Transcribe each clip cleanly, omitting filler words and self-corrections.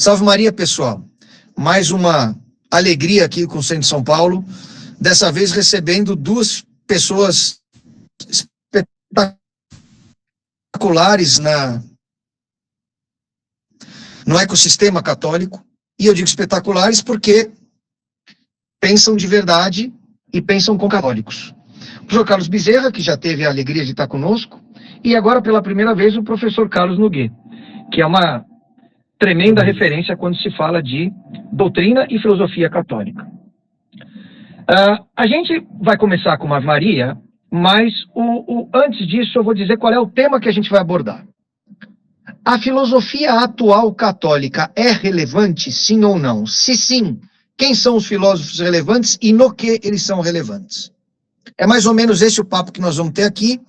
Salve Maria, pessoal. Mais uma alegria aqui com o Centro de São Paulo, dessa vez recebendo duas pessoas espetaculares no ecossistema católico, e eu digo espetaculares porque pensam de verdade e pensam com católicos. O professor Carlos Bezerra, que já teve a alegria de estar conosco, e agora pela primeira vez o professor Carlos Noguet, que é uma tremenda referência quando se fala de doutrina e filosofia católica. A gente vai começar com Ave Maria, mas antes disso eu vou dizer qual é o tema que a gente vai abordar. A filosofia atual católica é relevante, sim ou não? Se sim, quem são os filósofos relevantes e no que eles são relevantes? É mais ou menos esse o papo que nós vamos ter aqui,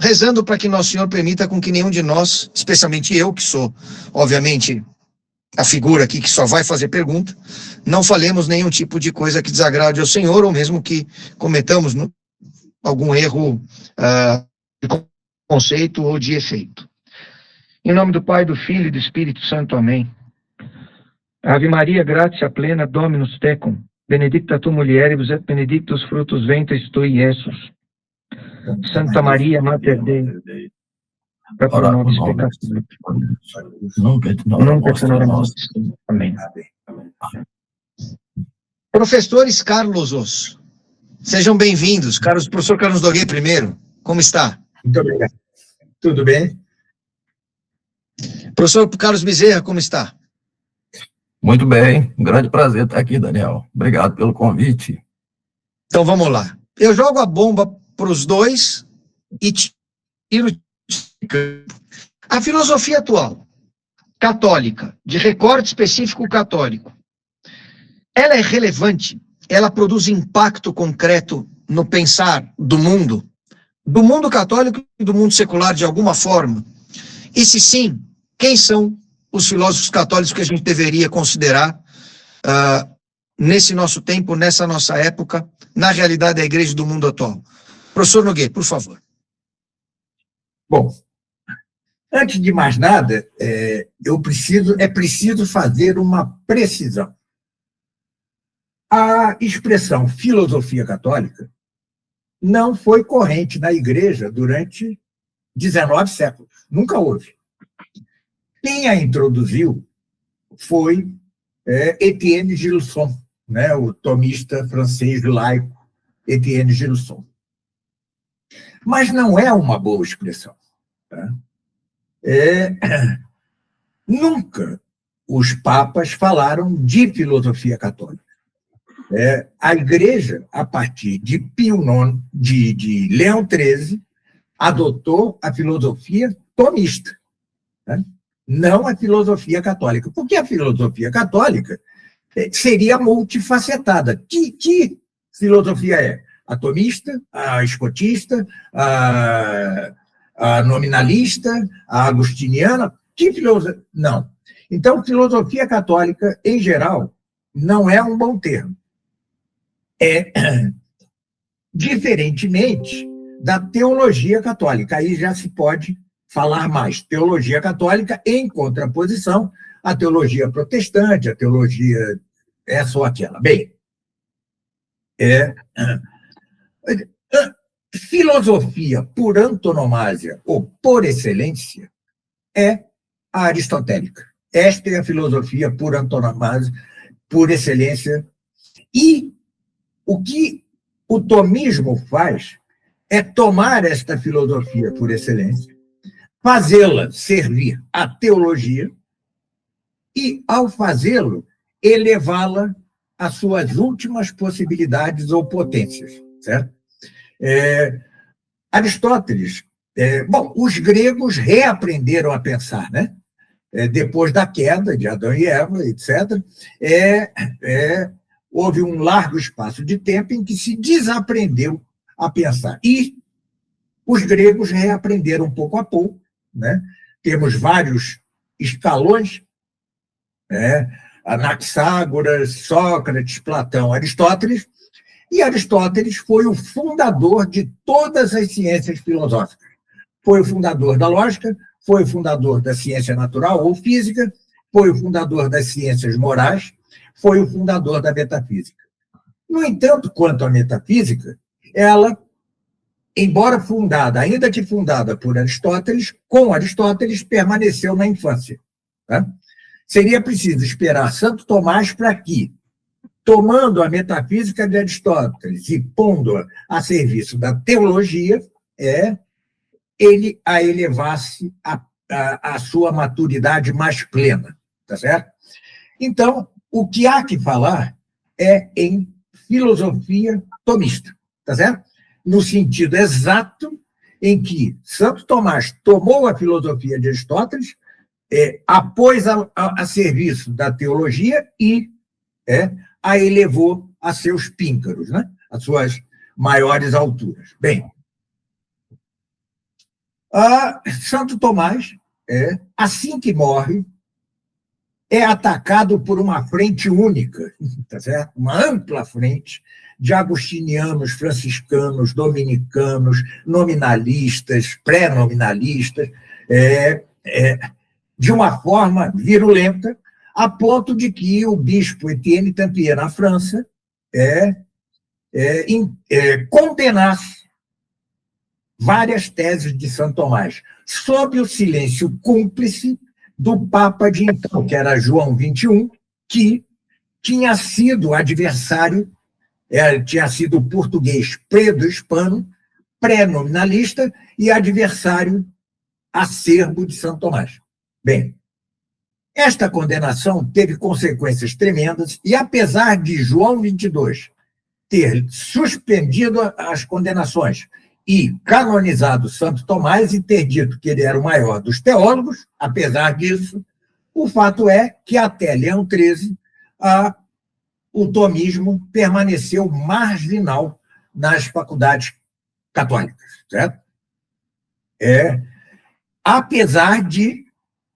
rezando para que Nosso Senhor permita com que nenhum de nós, especialmente eu, que sou, obviamente, a figura aqui que só vai fazer pergunta, não falemos nenhum tipo de coisa que desagrade ao Senhor, ou mesmo que cometamos algum erro de conceito ou de efeito. Em nome do Pai, do Filho e do Espírito Santo. Amém. Ave Maria, gratia plena, Dominus tecum, benedicta tu mulieribus et benedictus fructus ventris tui, Iesus. Santa Maria, Mater Dei, ora pro nobis peccatoribus, nunc et hora mortis. Amém. Professores Carlosos, sejam bem-vindos. Professor Carlos Noguet primeiro, como está? Muito obrigado. Tudo bem? Professor Carlos Bezerra, como está? Muito bem, um grande prazer estar aqui, Daniel. Obrigado pelo convite. Então vamos lá. Eu jogo a bomba para os dois e tiro de campo. A filosofia atual, católica, de recorte específico católico, ela é relevante? Ela produz impacto concreto no pensar do mundo católico e do mundo secular de alguma forma? E se sim, quem são os filósofos católicos que a gente deveria considerar nesse nosso tempo, nessa nossa época, na realidade da igreja do mundo atual? Professor Noguet, por favor. Bom, antes de mais nada, é preciso fazer uma precisão. A expressão filosofia católica não foi corrente na igreja durante 19 séculos. Nunca houve. Quem a introduziu foi Étienne Gilson, né, o tomista francês laico Étienne Gilson. Mas não é uma boa expressão. Tá? Nunca os papas falaram de filosofia católica. A igreja, a partir de Pio IX, de Leão XIII, adotou a filosofia tomista, né? Não a filosofia católica, porque a filosofia católica seria multifacetada. Que filosofia é? A tomista, a escotista, a nominalista, a agustiniana? Que filosofia? Não. Então, filosofia católica, em geral, não é um bom termo. Diferentemente da teologia católica. Aí já se pode falar mais. Teologia católica em contraposição à teologia protestante, a teologia é só aquela. Bem, filosofia por antonomasia ou por excelência é a aristotélica. Esta é a filosofia por antonomasia, por excelência. E o que o tomismo faz é tomar esta filosofia por excelência, fazê-la servir à teologia e, ao fazê-lo, elevá-la às suas últimas possibilidades ou potências, certo? Aristóteles, os gregos reaprenderam a pensar, né? Depois da queda de Adão e Eva, etc., houve um largo espaço de tempo em que se desaprendeu a pensar. E os gregos reaprenderam pouco a pouco, né? Temos vários escalões, Anaxágoras, Sócrates, Platão, Aristóteles, e Aristóteles foi o fundador de todas as ciências filosóficas. Foi o fundador da lógica, foi o fundador da ciência natural ou física, foi o fundador das ciências morais, foi o fundador da metafísica. No entanto, quanto à metafísica, ela, embora fundada, ainda que fundada por Aristóteles, com Aristóteles permaneceu na infância. Tá? Seria preciso esperar Santo Tomás para que, tomando a metafísica de Aristóteles e pondo-a a serviço da teologia, ele a elevasse à sua maturidade mais plena. Tá certo? Então, o que há que falar é em filosofia tomista, tá certo? No sentido exato em que Santo Tomás tomou a filosofia de Aristóteles, a pôs a serviço da teologia e a elevou a seus píncaros, né? Às suas maiores alturas. Bem, Santo Tomás, assim que morre, é atacado por uma frente única, tá certo? Uma ampla frente de agostinianos, franciscanos, dominicanos, nominalistas, pré-nominalistas, de uma forma virulenta, a ponto de que o bispo Etienne Tampier, na França, condenasse várias teses de Santo Tomás, sob o silêncio cúmplice do Papa de então, que era João XXI, que tinha sido adversário, tinha sido português predo-hispano, pré-nominalista e adversário acerbo de Santo Tomás. Bem, esta condenação teve consequências tremendas e, apesar de João XXII ter suspendido as condenações e canonizado Santo Tomás e ter dito que ele era o maior dos teólogos, apesar disso, o fato é que até Leão XIII o tomismo permaneceu marginal nas faculdades católicas, certo? Apesar de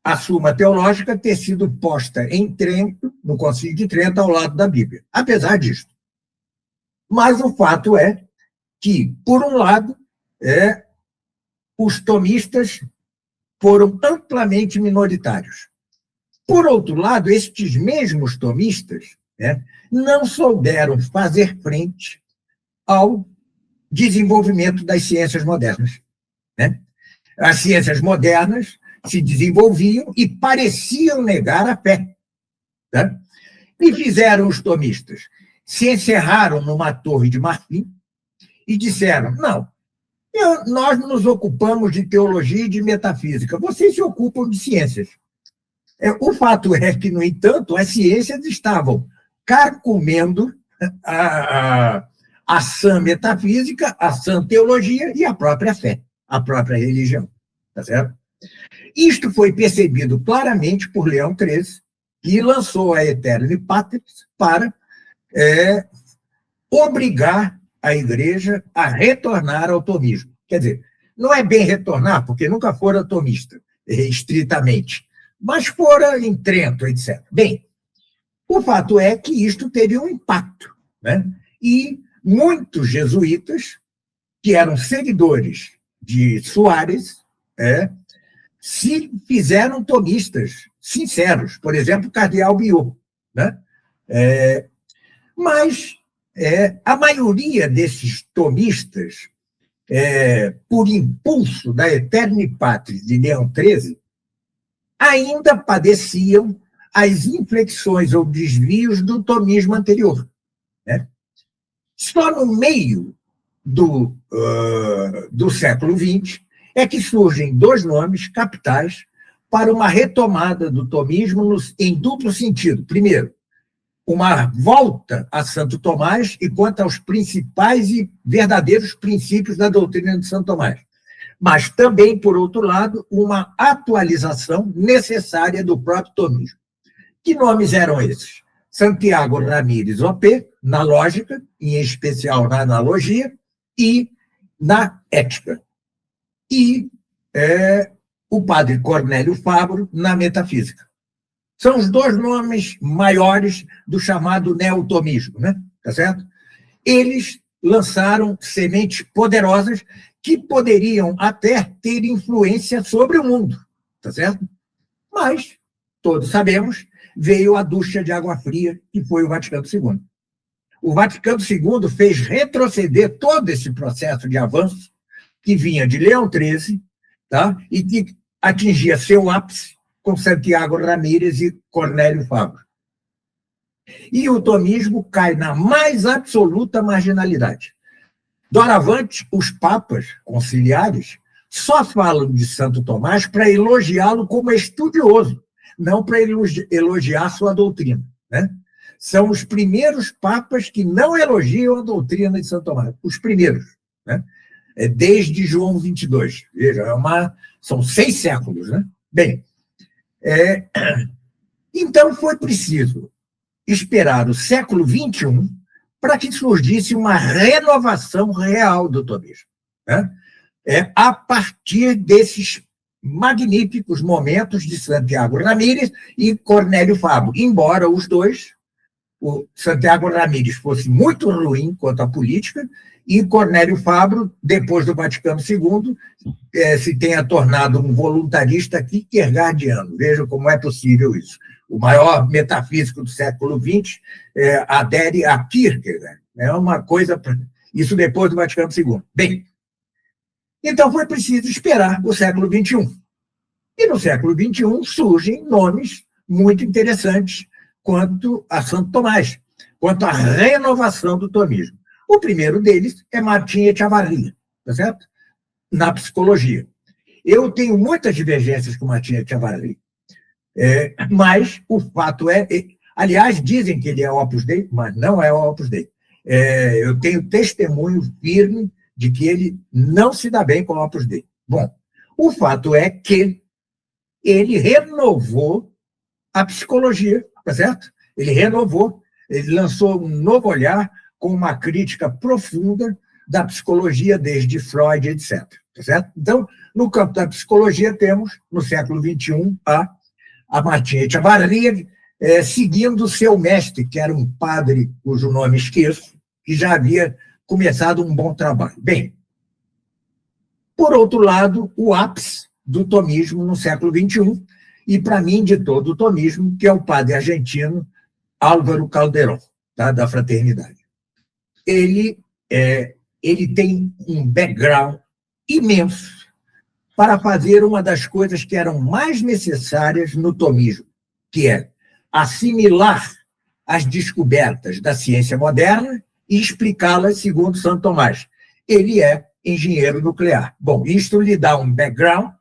a Suma Teológica ter sido posta em Trento, no Concílio de Trento, ao lado da Bíblia. Apesar disso. Mas o fato é que, por um lado, os tomistas foram amplamente minoritários. Por outro lado, estes mesmos tomistas não souberam fazer frente ao desenvolvimento das ciências modernas. As ciências modernas se desenvolviam e pareciam negar a fé. E fizeram os tomistas? Se encerraram numa torre de marfim e disseram, não, nós nos ocupamos de teologia e de metafísica, vocês se ocupam de ciências. O fato é que, no entanto, as ciências estavam carcomendo a sã metafísica, a sã teologia e a própria fé, a própria religião. Tá certo? Isto foi percebido claramente por Leão XIII, que lançou a Aeterni Patris para obrigar a Igreja a retornar ao tomismo. Quer dizer, não é bem retornar, porque nunca fora tomista, estritamente, mas fora em Trento, etc. Bem, o fato é que isto teve um impacto, e muitos jesuítas, que eram seguidores de Soares, se fizeram tomistas sinceros, por exemplo, o cardeal Biot. Mas a maioria desses tomistas, por impulso da Aeterni Patris de Leão XIII, ainda padeciam as inflexões ou desvios do tomismo anterior. Só no meio do século XX é que surgem dois nomes capitais para uma retomada do tomismo em duplo sentido. Primeiro, uma volta a Santo Tomás e quanto aos principais e verdadeiros princípios da doutrina de Santo Tomás. Mas também, por outro lado, uma atualização necessária do próprio tomismo. Que nomes eram esses? Santiago Ramírez Opé, na lógica, em especial na analogia, e na ética. E o padre Cornélio Fabro, na metafísica. São os dois nomes maiores do chamado neotomismo, tá certo? Eles lançaram sementes poderosas que poderiam até ter influência sobre o mundo, tá certo? Mas, todos sabemos, veio a ducha de água fria, que foi o Vaticano II. O Vaticano II fez retroceder todo esse processo de avanço que vinha de Leão XIII, tá? E que atingia seu ápice com Santiago Ramírez e Cornélio Fabro. E o tomismo cai na mais absoluta marginalidade. Doravante, os papas conciliares só falam de Santo Tomás para elogiá-lo como estudioso, não para elogiar sua doutrina, né? São os primeiros papas que não elogiam a doutrina de Santo Tomás, os primeiros, né? Desde João 22. Veja, são 6 séculos, né? Bem, então foi preciso esperar o século XXI para que surgisse uma renovação real do tomismo, né? A partir desses magníficos momentos de Santiago Ramírez e Cornélio Fabro, embora os dois, o Santiago Ramírez fosse muito ruim quanto à política, e Cornélio Fabro, depois do Vaticano II, se tenha tornado um voluntarista kierkegaardiano. Vejam como é possível isso. O maior metafísico do século XX adere a Kierkegaard. É uma coisa... Isso depois do Vaticano II. Bem, então foi preciso esperar o século XXI. E no século XXI surgem nomes muito interessantes quanto a Santo Tomás, quanto à renovação do tomismo. O primeiro deles é Martim Echevarria, tá certo? Na psicologia. Eu tenho muitas divergências com Martim Echevarria, mas o fato aliás, dizem que ele é Opus Dei, mas não é o Opus Dei. Eu tenho testemunho firme de que ele não se dá bem com o Opus Dei. Bom, o fato é que ele renovou a psicologia, tá certo? Ele renovou, ele lançou um novo olhar com uma crítica profunda da psicologia desde Freud, etc. Tá certo? Então, no campo da psicologia, temos, no século XXI, a Martim Echevarria, seguindo seu mestre, que era um padre cujo nome esqueço, que já havia começado um bom trabalho. Bem, por outro lado, o ápice do tomismo no século XXI, e, para mim, de todo o tomismo, que é o padre argentino Álvaro Calderón, tá? Da Fraternidade. Ele tem um background imenso para fazer uma das coisas que eram mais necessárias no tomismo, que é assimilar as descobertas da ciência moderna e explicá-las segundo Santo Tomás. Ele é engenheiro nuclear. Bom, isto lhe dá um background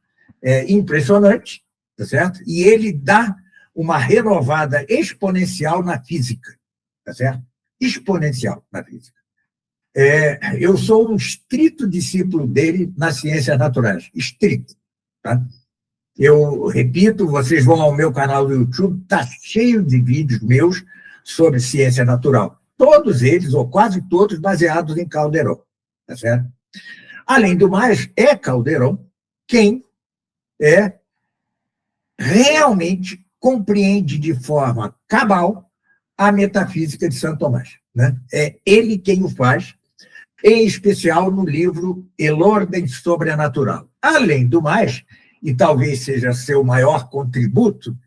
impressionante, tá certo? E ele dá uma renovada exponencial na física, tá certo? Exponencial na física. Eu sou um estrito discípulo dele nas ciências naturais, estrito, tá? Eu repito, vocês vão ao meu canal do YouTube, está cheio de vídeos meus sobre ciência natural. Todos eles, ou quase todos, baseados em Calderón, tá certo? Além do mais, é Calderón quem realmente compreende de forma cabal a metafísica de Santo Tomás, né? É ele quem o faz, em especial no livro El Orden Sobrenatural. Além do mais, e talvez seja seu maior contributo,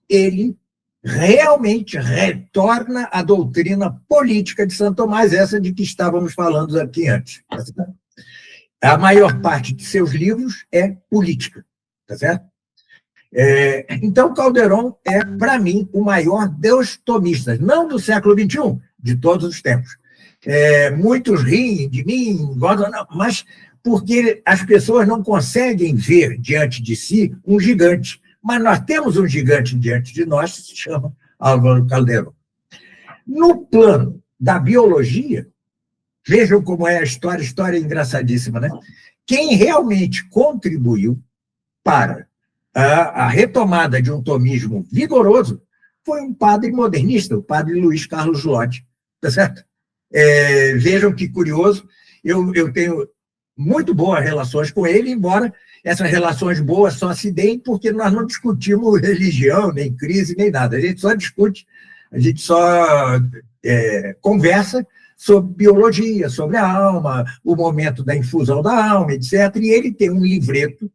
ele realmente retorna à doutrina política de Santo Tomás, essa de que estávamos falando aqui antes. Tá certo? A maior parte de seus livros é política, tá certo? Então, Calderón é, para mim, o maior dos tomistas, não do século XXI, de todos os tempos. Muitos riem de mim, mas porque as pessoas não conseguem ver diante de si um gigante. Mas nós temos um gigante diante de nós que se chama Álvaro Calderón. No plano da biologia, vejam como é a história é engraçadíssima, né? Quem realmente contribuiu para a retomada de um tomismo vigoroso foi um padre modernista, o padre Luiz Carlos Lodge, tá certo? Vejam que curioso, eu tenho muito boas relações com ele, embora essas relações boas só se deem porque nós não discutimos religião, nem crise, nem nada. A gente só discute, a gente só conversa sobre biologia, sobre a alma, o momento da infusão da alma, etc. E ele tem um livreto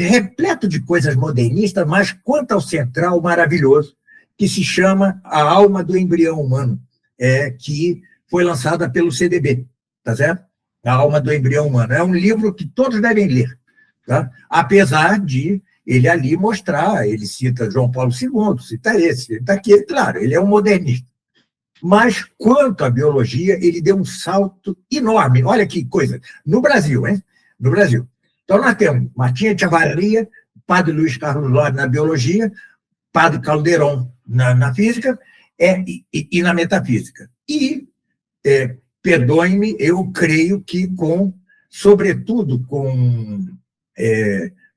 repleto de coisas modernistas, mas quanto ao central maravilhoso, que se chama A Alma do Embrião Humano, que foi lançada pelo CDB, tá certo? A Alma do Embrião Humano. É um livro que todos devem ler, tá? Apesar de ele ali mostrar, ele cita João Paulo II, cita esse, cita aquele, claro, ele é um modernista. Mas, quanto à biologia, ele deu um salto enorme. Olha que coisa. No Brasil, hein? No Brasil. Então, nós temos Martinha Echevarria, padre Luiz Carlos Lore na biologia, padre Calderon na física e na metafísica. E, perdoe-me, eu creio que sobretudo com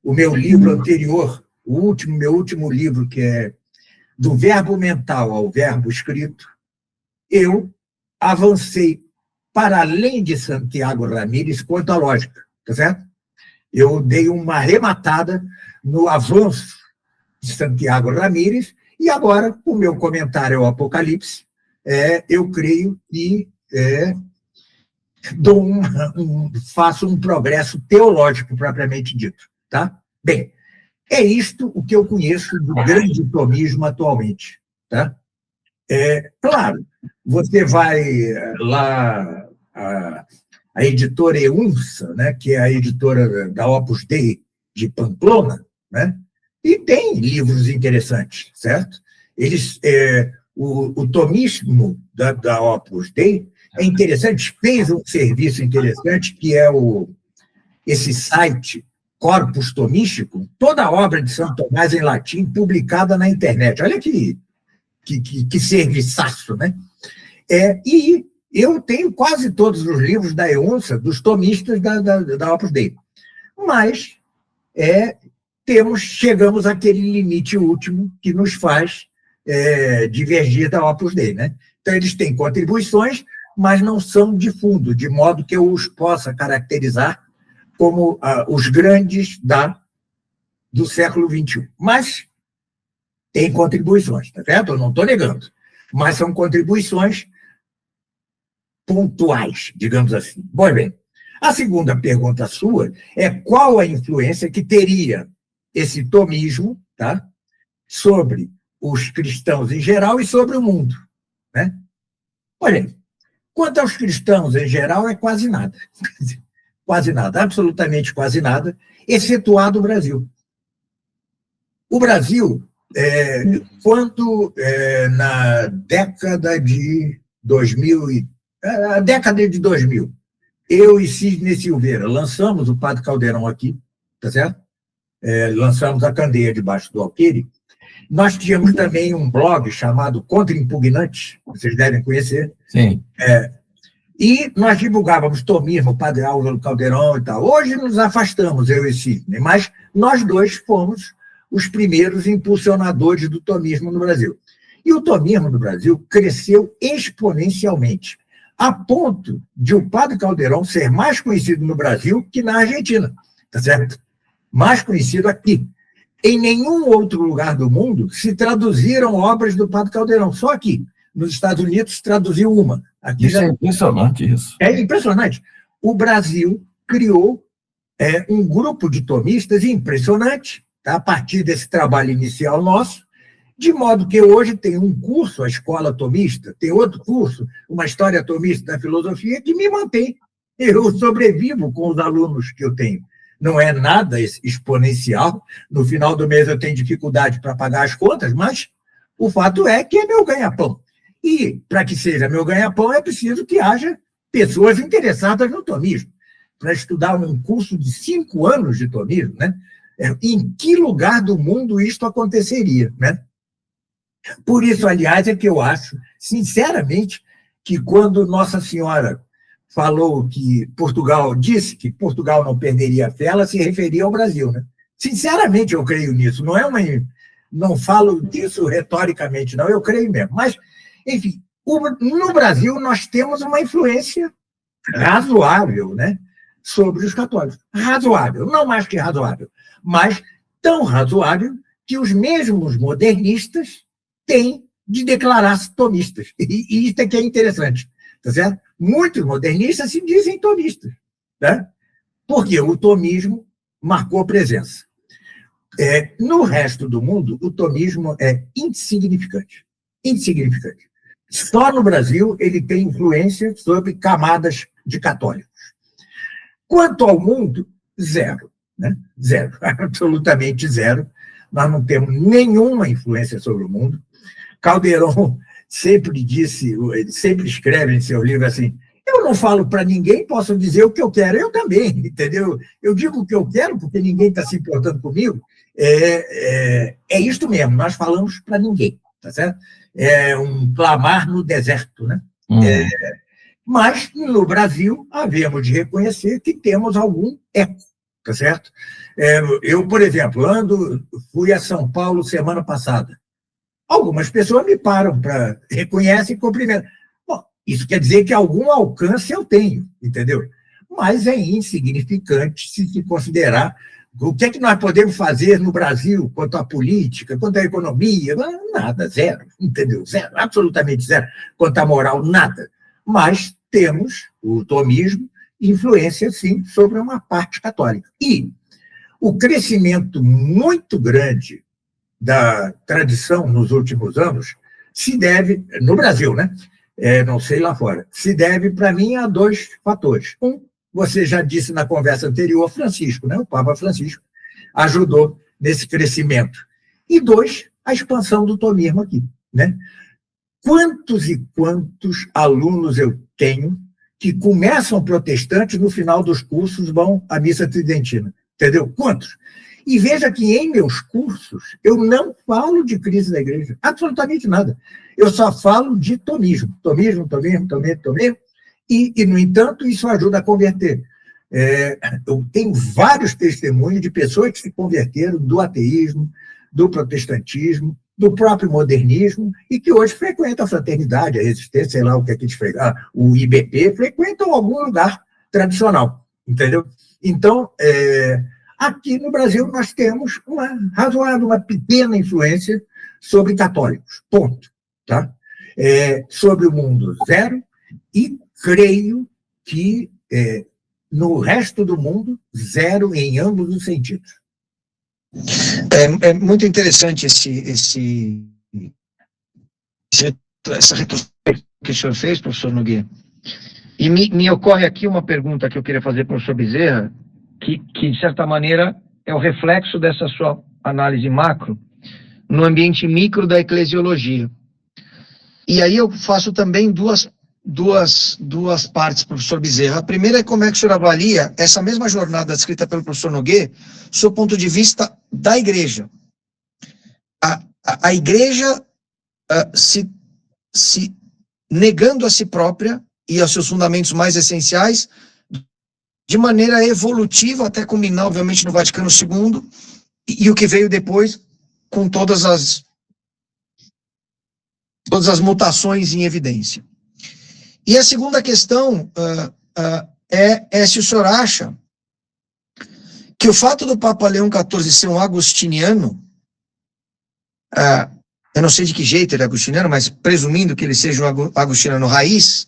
o meu livro anterior, meu último livro, que é Do Verbo Mental ao Verbo Escrito, eu avancei para além de Santiago Ramírez quanto à lógica, tá certo? Eu dei uma arrematada no avanço de Santiago Ramírez e agora, o meu comentário ao Apocalipse, eu creio que faço um progresso teológico propriamente dito, tá? Bem, é isto o que eu conheço do grande tomismo atualmente, tá? Claro, você vai lá, a editora EUNSA, né, que é a editora da Opus Dei de Pamplona, né, e tem livros interessantes, certo? O tomismo da Opus Dei é interessante, fez um serviço interessante, que é esse site Corpus Tomístico, toda a obra de São Tomás em latim publicada na internet. Olha que serviçaço, né? E eu tenho quase todos os livros da EUNSA, dos tomistas da Opus Dei. Mas chegamos àquele limite último que nos faz divergir da Opus Dei, né? Então, eles têm contribuições, mas não são de fundo, de modo que eu os possa caracterizar como os grandes do século XXI. Mas tem contribuições, tá certo? Eu não estou negando, mas são contribuições pontuais, digamos assim. Pois bem, a segunda pergunta sua é qual a influência que teria esse tomismo, tá, sobre os cristãos em geral e sobre o mundo, né? Olha, quanto aos cristãos em geral, é quase nada. Quase nada, absolutamente quase nada, excetuado o Brasil. O Brasil, quando na década de 2000, eu e Sidney Silveira lançamos o Padre Caldeirão aqui, tá certo? Lançamos a Candeia debaixo do Alqueire. Nós tínhamos também um blog chamado Contra Impugnantes, vocês devem conhecer. Sim. E nós divulgávamos tomismo, Padre Álvaro Caldeirão e tal. Hoje nos afastamos, eu e Sidney, mas nós dois fomos os primeiros impulsionadores do tomismo no Brasil. E o tomismo no Brasil cresceu exponencialmente, a ponto de o Padre Caldeirão ser mais conhecido no Brasil que na Argentina, tá certo? Mais conhecido aqui. Em nenhum outro lugar do mundo se traduziram obras do Padre Caldeirão, só aqui. Nos Estados Unidos traduziu uma. Aqui isso é impressionante, isso. É impressionante. O Brasil criou um grupo de tomistas impressionante, tá, a partir desse trabalho inicial nosso, de modo que hoje tem um curso, a Escola Tomista, tem outro curso, uma História Tomista da Filosofia, que me mantém. Eu sobrevivo com os alunos que eu tenho. Não é nada exponencial. No final do mês eu tenho dificuldade para pagar as contas, mas o fato é que é meu ganha-pão. E, para que seja meu ganha-pão, é preciso que haja pessoas interessadas no tomismo. Para estudar um curso de 5 anos de tomismo, né? Em que lugar do mundo isto aconteceria, né? Por isso, aliás, é que eu acho, sinceramente, que quando Nossa Senhora falou que disse que Portugal não perderia a fé, ela se referia ao Brasil, né? Sinceramente, eu creio nisso. Não falo disso retoricamente, não. Eu creio mesmo. Mas, enfim, no Brasil nós temos uma influência razoável, né, sobre os católicos. Razoável, não mais que razoável, mas tão razoável que os mesmos modernistas têm de declarar-se tomistas. E isso é que é interessante, tá certo? Muitos modernistas se dizem tomistas, né? Porque o tomismo marcou presença. No resto do mundo, o tomismo é insignificante. Insignificante. Só no Brasil ele tem influência sobre camadas de católicos. Quanto ao mundo, zero. Né? Zero. Absolutamente zero. Nós não temos nenhuma influência sobre o mundo. Calderon sempre disse, sempre escreve em seu livro assim: eu não falo para ninguém, posso dizer o que eu quero, eu também, entendeu? Eu digo o que eu quero porque ninguém está se importando comigo. É isto mesmo, nós falamos para ninguém, tá certo? É um clamar no deserto, né? Mas no Brasil havemos de reconhecer que temos algum eco, tá certo? Eu, por exemplo, fui a São Paulo semana passada. Algumas pessoas me param para reconhecem e cumprimentam. Bom, isso quer dizer que algum alcance eu tenho, entendeu? Mas é insignificante se considerar o que é que nós podemos fazer no Brasil quanto à política, quanto à economia. Nada, zero, entendeu? Zero, absolutamente zero. Quanto à moral, nada. Mas temos o tomismo, influência, sim, sobre uma parte católica. E o crescimento muito grande da tradição nos últimos anos se deve, no Brasil, né? Não sei lá fora, se deve, para mim, a dois fatores. Um, você já disse na conversa anterior, Francisco, né? O Papa Francisco ajudou nesse crescimento. E dois, a expansão do tomismo aqui, né? Quantos e quantos alunos eu tenho que começam protestantes, no final dos cursos vão à missa tridentina, entendeu? Quantos? E veja que em meus cursos eu não falo de crise da igreja, absolutamente nada. Eu só falo de tomismo, tomismo. E, no entanto, isso ajuda a converter. Eu tenho vários testemunhos de pessoas que se converteram do ateísmo, do protestantismo, do próprio modernismo, e que hoje frequentam a fraternidade, a resistência, sei lá o que é que eles frequentam, o IBP, frequentam algum lugar tradicional, entendeu? Então, aqui no Brasil nós temos uma razoável, uma pequena influência sobre católicos, ponto. Tá? Sobre o mundo, zero, e creio que no resto do mundo, zero em ambos os sentidos. É muito interessante essa retrospectiva que o senhor fez, professor Nogueira. E me ocorre aqui uma pergunta que eu queria fazer para o professor Bezerra, que, de certa maneira, é o reflexo dessa sua análise macro no ambiente micro da eclesiologia. E aí eu faço também duas partes, professor Bezerra. A primeira é como é que o senhor avalia essa mesma jornada descrita pelo professor Nogueira, do seu ponto de vista da igreja. A igreja se negando a si própria e aos seus fundamentos mais essenciais, de maneira evolutiva, até culminar, obviamente, no Vaticano II, e o que veio depois, com todas as mutações em evidência. E a segunda questão é se o senhor acha que o fato do Papa Leão XIV ser um agostiniano, eu não sei de que jeito ele é agostiniano, mas presumindo que ele seja um agostiniano raiz,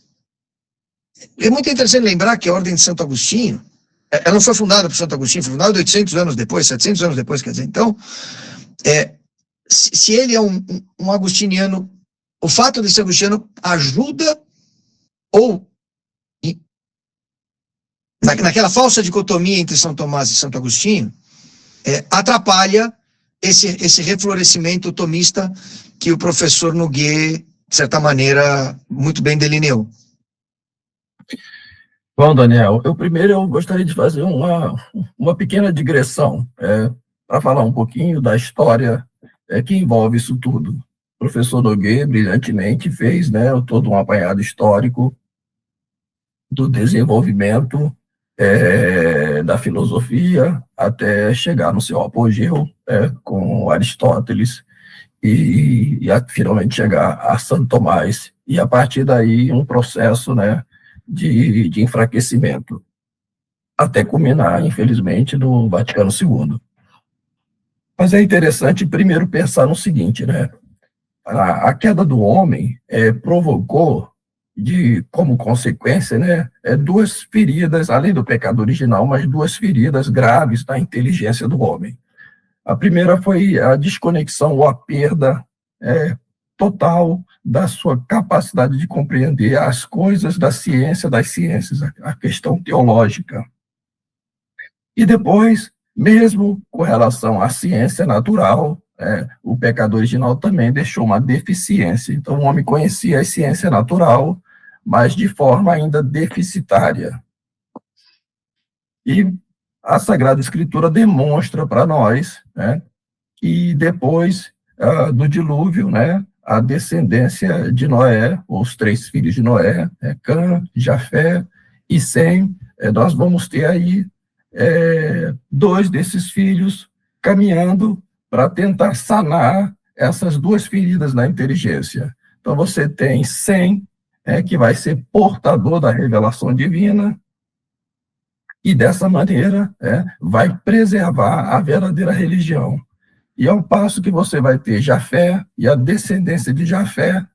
é muito interessante lembrar que a Ordem de Santo Agostinho, ela não foi fundada por Santo Agostinho, foi fundada 800 anos depois, 700 anos depois, quer dizer, então, se ele é um agostiniano, o fato de ser agostiniano ajuda ou naquela falsa dicotomia entre São Tomás e Santo Agostinho, atrapalha esse reflorescimento tomista que o professor Nogueira, de certa maneira, muito bem delineou. Bom, Daniel, eu gostaria de fazer uma pequena digressão para falar um pouquinho da história que envolve isso tudo. O professor Nogueira brilhantemente fez, né, todo um apanhado histórico do desenvolvimento da filosofia até chegar no seu apogeu com Aristóteles e finalmente chegar a Santo Tomás, e a partir daí um processo, né, de enfraquecimento, até culminar, infelizmente, no Vaticano II. Mas é interessante primeiro pensar no seguinte, né? A queda do homem provocou, como consequência, né, duas feridas, além do pecado original, mas duas feridas graves na inteligência do homem. A primeira foi a desconexão ou a perda total da sua capacidade de compreender as coisas da ciência, das ciências, a questão teológica. E depois, mesmo com relação à ciência natural, o pecado original também deixou uma deficiência. Então, o homem conhecia a ciência natural, mas de forma ainda deficitária. E a Sagrada Escritura demonstra para nós, que depois do dilúvio, a descendência de Noé, os 3 filhos de Noé, Cã, Jafé e Sem, nós vamos ter aí 2 desses filhos caminhando para tentar sanar essas 2 feridas na inteligência. Então, você tem Sem, que vai ser portador da revelação divina, e dessa maneira vai preservar a verdadeira religião. E ao passo que você vai ter Jafé e a descendência de Jafé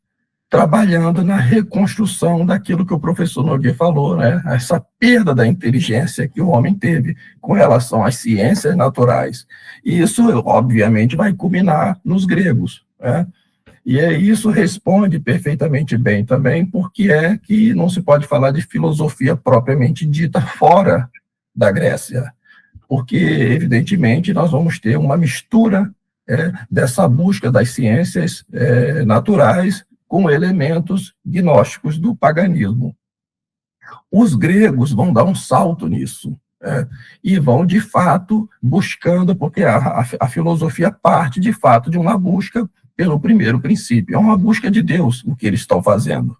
trabalhando na reconstrução daquilo que o professor Nogueira falou, essa perda da inteligência que o homem teve com relação às ciências naturais. E isso, obviamente, vai culminar nos gregos. E isso responde perfeitamente bem também, porque é que não se pode falar de filosofia propriamente dita fora da Grécia, porque, evidentemente, nós vamos ter uma mistura dessa busca das ciências naturais com elementos gnósticos do paganismo. Os gregos vão dar um salto nisso, e vão, de fato, buscando, porque a filosofia parte, de fato, de uma busca pelo primeiro princípio. É uma busca de Deus o que eles estão fazendo.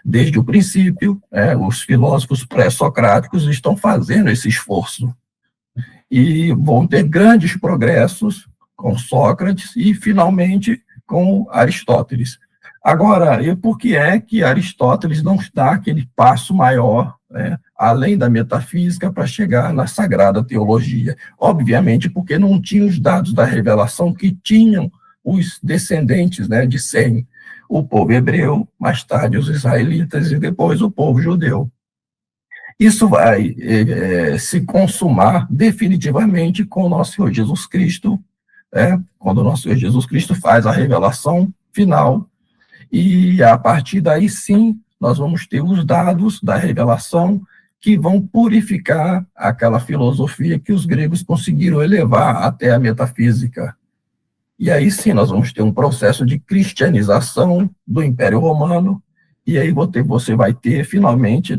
Desde o princípio, os filósofos pré-socráticos estão fazendo esse esforço. E vão ter grandes progressos com Sócrates e, finalmente, com Aristóteles. Agora, e por que é que Aristóteles não dá aquele passo maior, além da metafísica, para chegar na sagrada teologia? Obviamente, porque não tinha os dados da revelação que tinham os descendentes de Sem, o povo hebreu, mais tarde os israelitas e depois o povo judeu. Isso vai se consumar definitivamente com o nosso Senhor Jesus Cristo, quando o nosso Senhor Jesus Cristo faz a revelação final, e a partir daí sim nós vamos ter os dados da revelação que vão purificar aquela filosofia que os gregos conseguiram elevar até a metafísica. E aí sim nós vamos ter um processo de cristianização do Império Romano, e aí você vai ter finalmente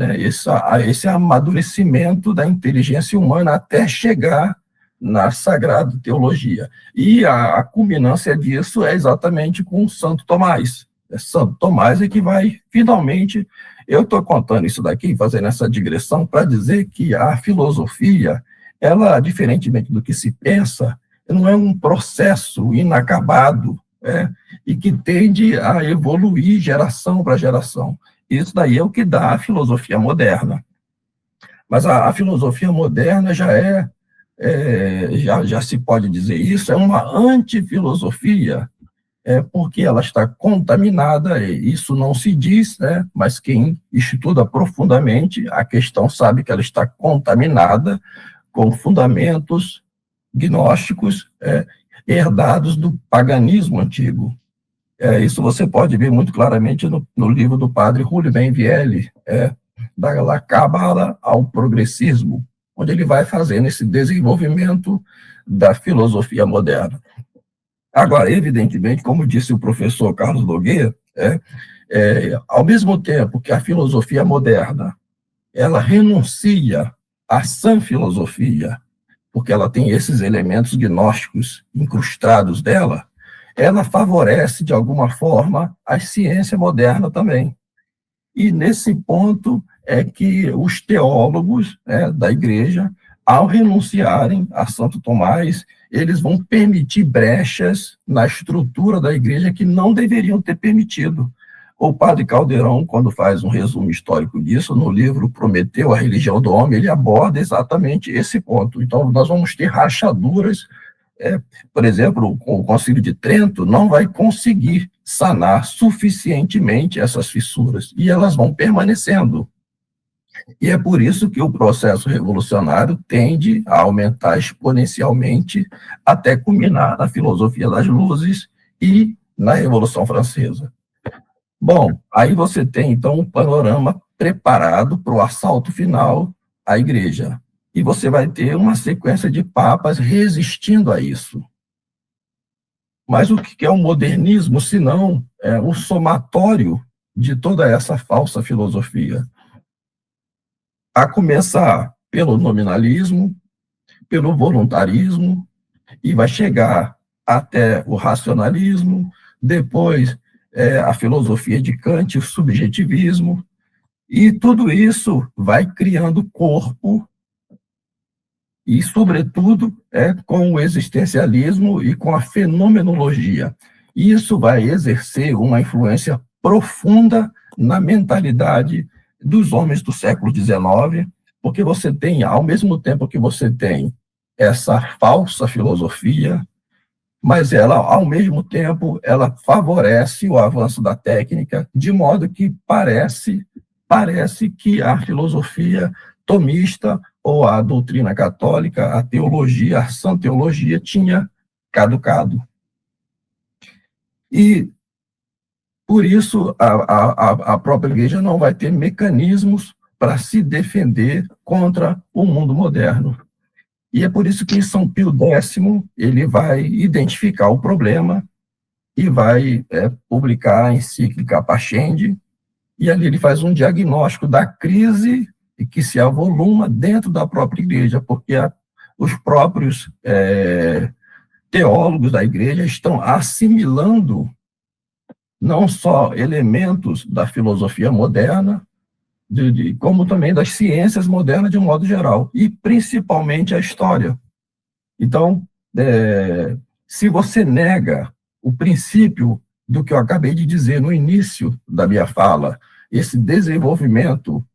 esse amadurecimento da inteligência humana até chegar na Sagrada Teologia. E a culminância disso é exatamente com Santo Tomás. Santo Tomás é que vai finalmente... Eu estou contando isso daqui, fazendo essa digressão, para dizer que a filosofia, ela, diferentemente do que se pensa, não é um processo inacabado, e que tende a evoluir geração para geração. Isso daí é o que dá a filosofia moderna. Mas a filosofia moderna já se pode dizer isso, é uma antifilosofia, porque ela está contaminada, isso não se diz, mas quem estuda profundamente a questão sabe que ela está contaminada com fundamentos gnósticos herdados do paganismo antigo. Isso você pode ver muito claramente no livro do padre Julio Benvielli, da Cabala ao progressismo, onde ele vai fazendo esse desenvolvimento da filosofia moderna. Agora, evidentemente, como disse o professor Carlos Nogueira, ao mesmo tempo que a filosofia moderna ela renuncia à sã filosofia, porque ela tem esses elementos gnósticos incrustados dela, ela favorece, de alguma forma, a ciência moderna também. E nesse ponto é que os teólogos da igreja, ao renunciarem a Santo Tomás, eles vão permitir brechas na estrutura da igreja que não deveriam ter permitido. O padre Caldeirão, quando faz um resumo histórico disso, no livro Prometeu, a Religião do Homem, ele aborda exatamente esse ponto. Então, nós vamos ter rachaduras. Por exemplo, o Concílio de Trento não vai conseguir sanar suficientemente essas fissuras, e elas vão permanecendo. E é por isso que o processo revolucionário tende a aumentar exponencialmente até culminar na filosofia das luzes e na Revolução Francesa. Bom, aí você tem, então, um panorama preparado para o assalto final à igreja. E você vai ter uma sequência de papas resistindo a isso. Mas o que é o modernismo, se não o somatório de toda essa falsa filosofia? A começar pelo nominalismo, pelo voluntarismo, e vai chegar até o racionalismo, depois a filosofia de Kant, o subjetivismo, e tudo isso vai criando corpo, e, sobretudo, com o existencialismo e com a fenomenologia. Isso vai exercer uma influência profunda na mentalidade dos homens do século XIX, porque você tem, ao mesmo tempo que você tem essa falsa filosofia, mas ela, ao mesmo tempo, ela favorece o avanço da técnica, de modo que parece que a filosofia tomista ou a doutrina católica, a teologia, a sã teologia, tinha caducado. E, por isso, a própria igreja não vai ter mecanismos para se defender contra o mundo moderno. E é por isso que São Pio X ele vai identificar o problema e vai publicar a encíclica Pascendi, e ali ele faz um diagnóstico da crise que se avoluma dentro da própria igreja, porque os próprios teólogos da igreja estão assimilando não só elementos da filosofia moderna, como também das ciências modernas de um modo geral, e principalmente a história. Então, se você nega o princípio do que eu acabei de dizer no início da minha fala, esse desenvolvimento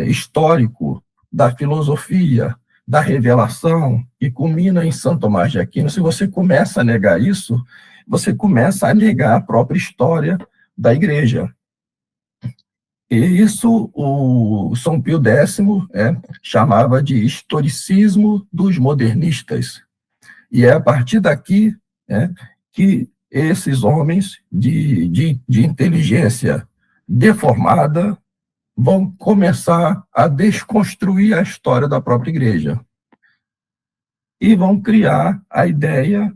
histórico da filosofia, da revelação, que culmina em São Tomás de Aquino, se você começa a negar isso, você começa a negar a própria história da igreja. E isso o São Pio X chamava de historicismo dos modernistas. E é a partir daqui que esses homens de inteligência deformada vão começar a desconstruir a história da própria igreja. E vão criar a ideia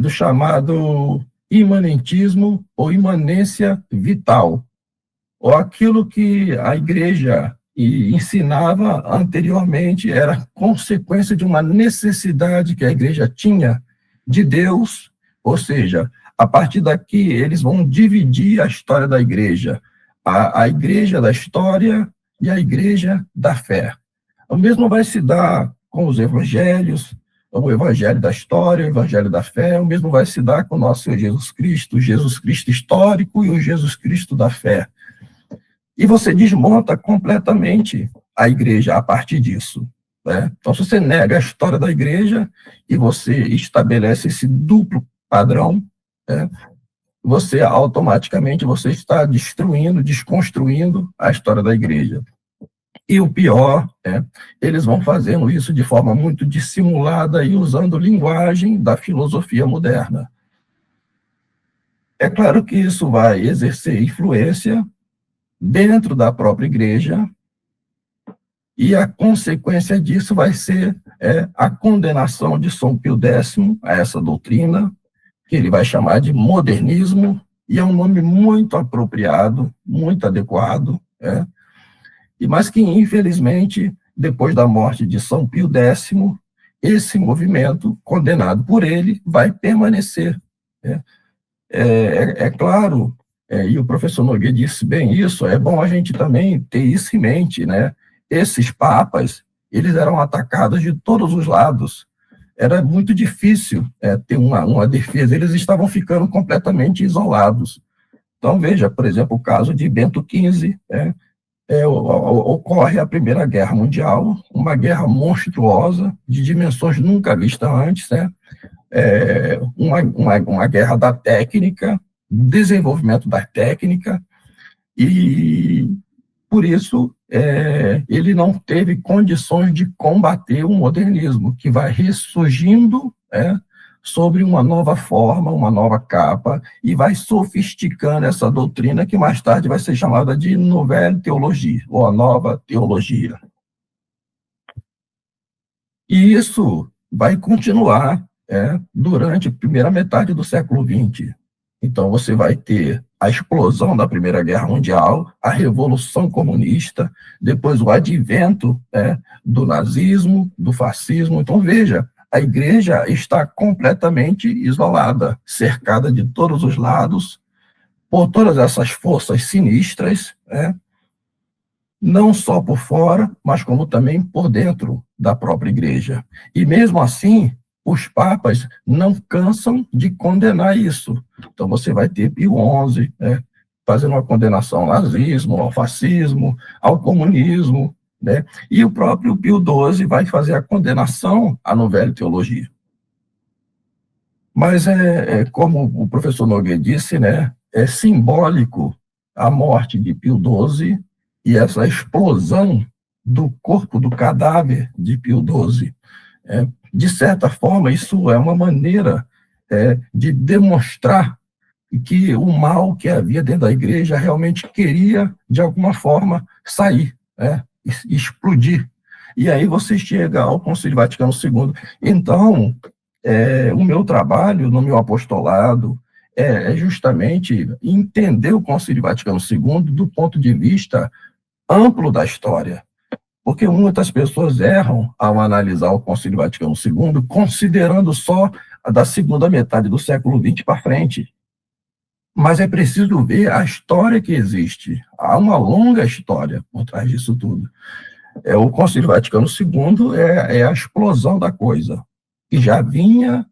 do chamado imanentismo ou imanência vital, ou aquilo que a igreja ensinava anteriormente era consequência de uma necessidade que a igreja tinha de Deus, ou seja, a partir daqui eles vão dividir a história da igreja, a igreja da história e a igreja da fé. O mesmo vai se dar com os evangelhos, o evangelho da história, o evangelho da fé, o mesmo vai se dar com o nosso Senhor Jesus Cristo, o Jesus Cristo histórico e o Jesus Cristo da fé. E você desmonta completamente a igreja a partir disso. Então, se você nega a história da igreja e você estabelece esse duplo padrão, você automaticamente está destruindo, desconstruindo a história da igreja. E o pior, eles vão fazendo isso de forma muito dissimulada e usando linguagem da filosofia moderna. É claro que isso vai exercer influência dentro da própria igreja, e a consequência disso vai ser a condenação de São Pio X a essa doutrina, que ele vai chamar de modernismo, e é um nome muito apropriado, muito adequado, mas que, infelizmente, depois da morte de São Pio X, esse movimento, condenado por ele, vai permanecer. É claro, e o professor Nogueira disse bem isso, é bom a gente também ter isso em mente, né? Esses papas, eles eram atacados de todos os lados. Era muito difícil ter uma defesa, eles estavam ficando completamente isolados. Então, veja, por exemplo, o caso de Bento XV, ocorre a Primeira Guerra Mundial, uma guerra monstruosa, de dimensões nunca vistas antes, uma guerra da técnica, desenvolvimento da técnica, E, por isso, ele não teve condições de combater o modernismo, que vai ressurgindo sobre uma nova forma, uma nova capa, e vai sofisticando essa doutrina que mais tarde vai ser chamada de Nouvelle Teologie, ou a Nova Teologia. E isso vai continuar durante a primeira metade do século XX. Então, você vai ter a explosão da Primeira Guerra Mundial, a Revolução Comunista, depois o advento do nazismo, do fascismo. Então, veja, a igreja está completamente isolada, cercada de todos os lados, por todas essas forças sinistras, não só por fora, mas como também por dentro da própria igreja. E mesmo assim, os papas não cansam de condenar isso. Então você vai ter Pio XI, fazendo uma condenação ao nazismo, ao fascismo, ao comunismo, e o próprio Pio XII vai fazer a condenação à Nouvelle Teologia. Mas como o professor Nogueira disse, é simbólico a morte de Pio XII e essa explosão do corpo, do cadáver de Pio XII. De certa forma, isso é uma maneira de demonstrar que o mal que havia dentro da igreja realmente queria, de alguma forma, sair, explodir. E aí você chega ao Concílio Vaticano II. Então, o meu trabalho no meu apostolado é justamente entender o Concílio Vaticano II do ponto de vista amplo da história. Porque muitas pessoas erram ao analisar o Concílio Vaticano II, considerando só a da segunda metade do século XX para frente. Mas é preciso ver a história que existe. Há uma longa história por trás disso tudo. O Concílio Vaticano II é a explosão da coisa, que já vinha,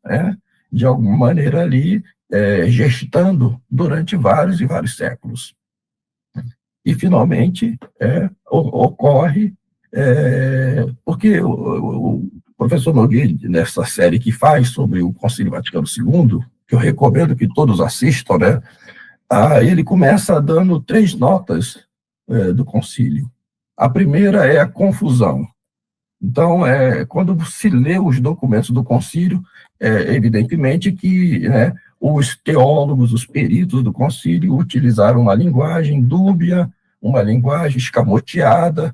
de alguma maneira ali, gestando durante vários e vários séculos. E, finalmente, ocorre, porque o professor Nogueira, nessa série que faz sobre o Concílio Vaticano II, que eu recomendo que todos assistam, ele começa dando 3 notas do concílio. A primeira é a confusão. Então, quando se lê os documentos do concílio, evidentemente que os teólogos, os peritos do concílio utilizaram uma linguagem dúbia, uma linguagem escamoteada,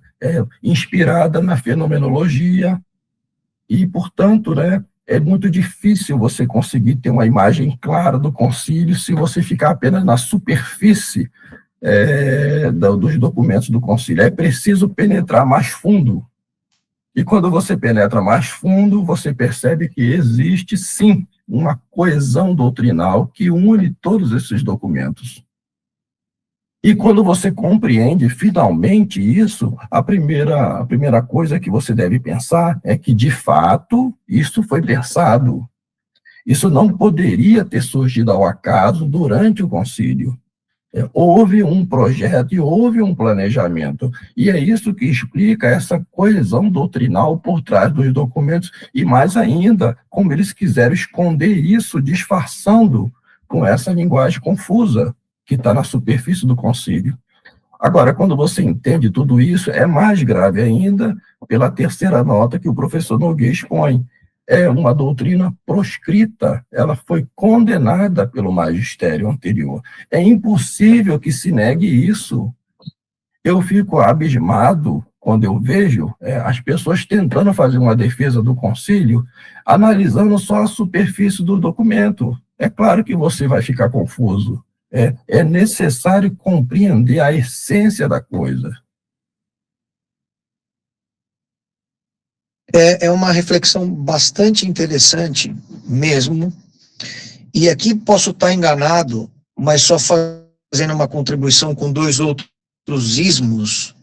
inspirada na fenomenologia, e, portanto, é muito difícil você conseguir ter uma imagem clara do concílio se você ficar apenas na superfície dos documentos do concílio. É preciso penetrar mais fundo. E quando você penetra mais fundo, você percebe que existe, sim, uma coesão doutrinal que une todos esses documentos. E quando você compreende finalmente isso, a primeira coisa que você deve pensar é que, de fato, isso foi pensado. Isso não poderia ter surgido ao acaso durante o concílio. Houve um projeto e houve um planejamento. E é isso que explica essa coesão doutrinal por trás dos documentos, e mais ainda, como eles quiseram esconder isso, disfarçando com essa linguagem confusa que está na superfície do concílio. Agora, quando você entende tudo isso, é mais grave ainda pela terceira nota que o professor Nogueira expõe. É uma doutrina proscrita, ela foi condenada pelo magistério anterior. É impossível que se negue isso. Eu fico abismado quando eu vejo as pessoas tentando fazer uma defesa do concílio, analisando só a superfície do documento. É claro que você vai ficar confuso. É necessário compreender a essência da coisa. É uma reflexão bastante interessante mesmo, e aqui posso estar enganado, mas só fazendo uma contribuição com 2 outros ismos.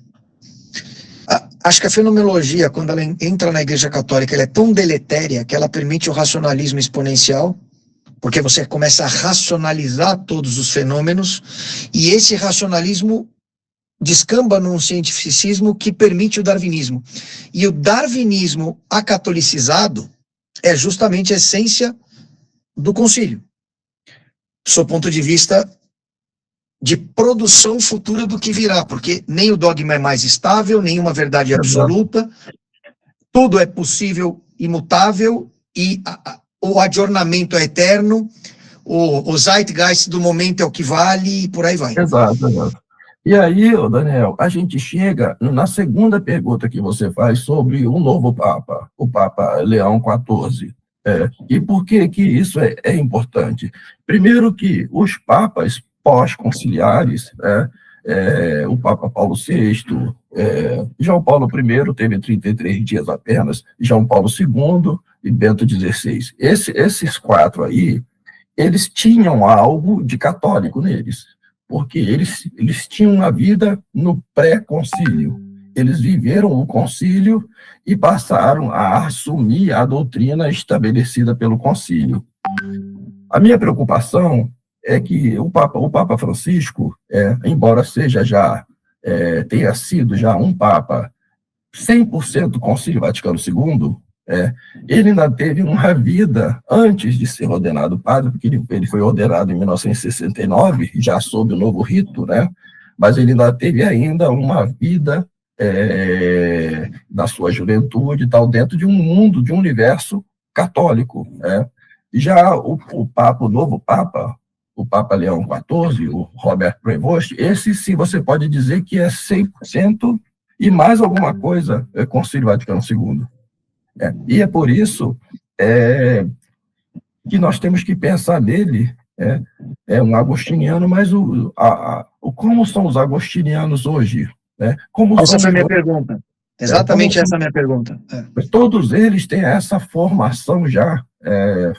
Acho que a fenomenologia, quando ela entra na Igreja Católica, ela é tão deletéria que ela permite o racionalismo exponencial, porque você começa a racionalizar todos os fenômenos, e esse racionalismo descamba num cientificismo que permite o darwinismo. E o darwinismo acatolicizado é justamente a essência do concílio. Do seu ponto de vista de produção futura do que virá, porque nem o dogma é mais estável, nenhuma verdade absoluta, tudo é possível, imutável, e o adornamento é eterno, o zeitgeist do momento é o que vale, e por aí vai. Exato, exato. E aí, Daniel, a gente chega na segunda pergunta que você faz sobre o novo Papa, o Papa Leão XIV. E por que isso é importante? Primeiro que os papas pós-conciliares, o Papa Paulo VI, João Paulo I teve 33 dias apenas, João Paulo II e Bento XVI. Esses quatro aí, eles tinham algo de católico neles, porque eles tinham uma vida no pré-concílio. Eles viveram o concílio e passaram a assumir a doutrina estabelecida pelo concílio. A minha preocupação é que o Papa Francisco, embora tenha sido já um Papa 100% Concílio Vaticano II, ele ainda teve uma vida antes de ser ordenado padre, porque ele foi ordenado em 1969, já sob o novo rito, né? Mas ele ainda teve uma vida da sua juventude e tal, dentro de um mundo, de um universo católico. Já o novo Papa, o Papa Leão XIV, o Robert Prevost, esse sim você pode dizer que é 100% e mais alguma coisa Concílio Vaticano II. E é por isso que nós temos que pensar nele, um agostiniano, mas como são os agostinianos hoje? Essa foi a minha pergunta. Exatamente essa é a minha pergunta. Todos eles têm essa formação já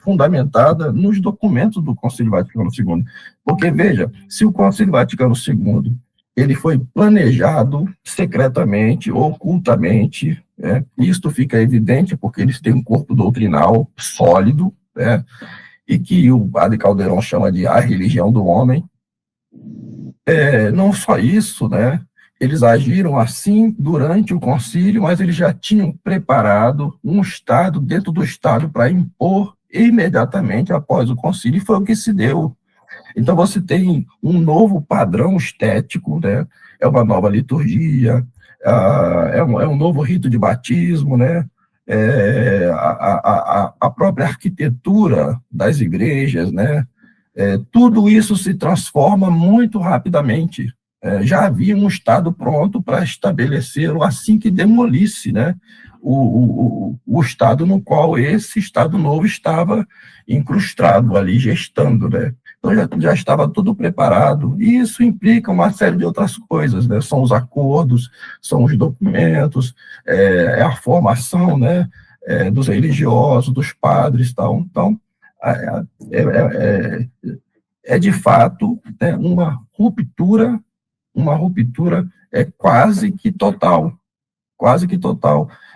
fundamentada nos documentos do Concílio Vaticano II. Porque, veja, se o Concílio Vaticano II ele foi planejado secretamente, ocultamente, isto fica evidente porque eles têm um corpo doutrinal sólido, e que o padre Caldeirão chama de a religião do homem. Não só isso, eles agiram assim durante o concílio, mas eles já tinham preparado um Estado dentro do Estado para impor imediatamente após o concílio, e foi o que se deu. Então você tem um novo padrão estético, é uma nova liturgia, é um novo rito de batismo, a própria arquitetura das igrejas, tudo isso se transforma muito rapidamente. Já havia um Estado pronto para estabelecê-lo assim que demolisse, o Estado no qual esse Estado novo estava incrustado ali, gestando, Então já estava tudo preparado, e isso implica uma série de outras coisas, São os acordos, são os documentos, a formação, dos religiosos, dos padres, tal. Então, de fato uma ruptura quase que total.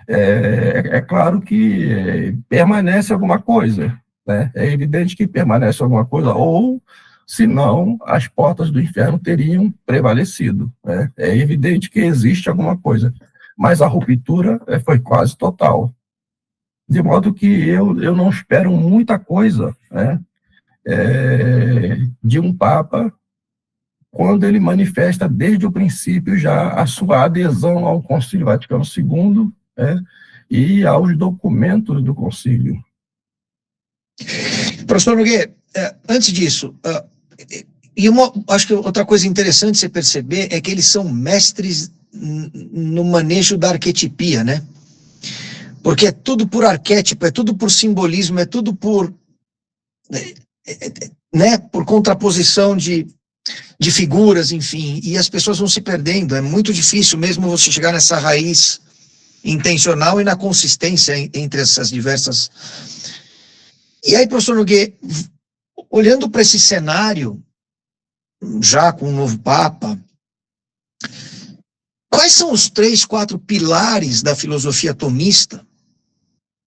É claro que permanece alguma coisa, É evidente que permanece alguma coisa, ou, senão, as portas do inferno teriam prevalecido. É evidente que existe alguma coisa, mas a ruptura foi quase total. De modo que eu não espero muita coisa de um Papa quando ele manifesta desde o princípio já a sua adesão ao Concílio Vaticano II e aos documentos do Concílio. Professor Nogueira, antes disso, acho que outra coisa interessante você perceber é que eles são mestres no manejo da arquetipia, Porque é tudo por arquétipo, é tudo por simbolismo, é tudo por contraposição de figuras, enfim, e as pessoas vão se perdendo. É muito difícil mesmo você chegar nessa raiz intencional e na consistência entre essas diversas. E aí, professor Nogueira, olhando para esse cenário, já com o novo Papa, quais são os 3, 4 pilares da filosofia tomista?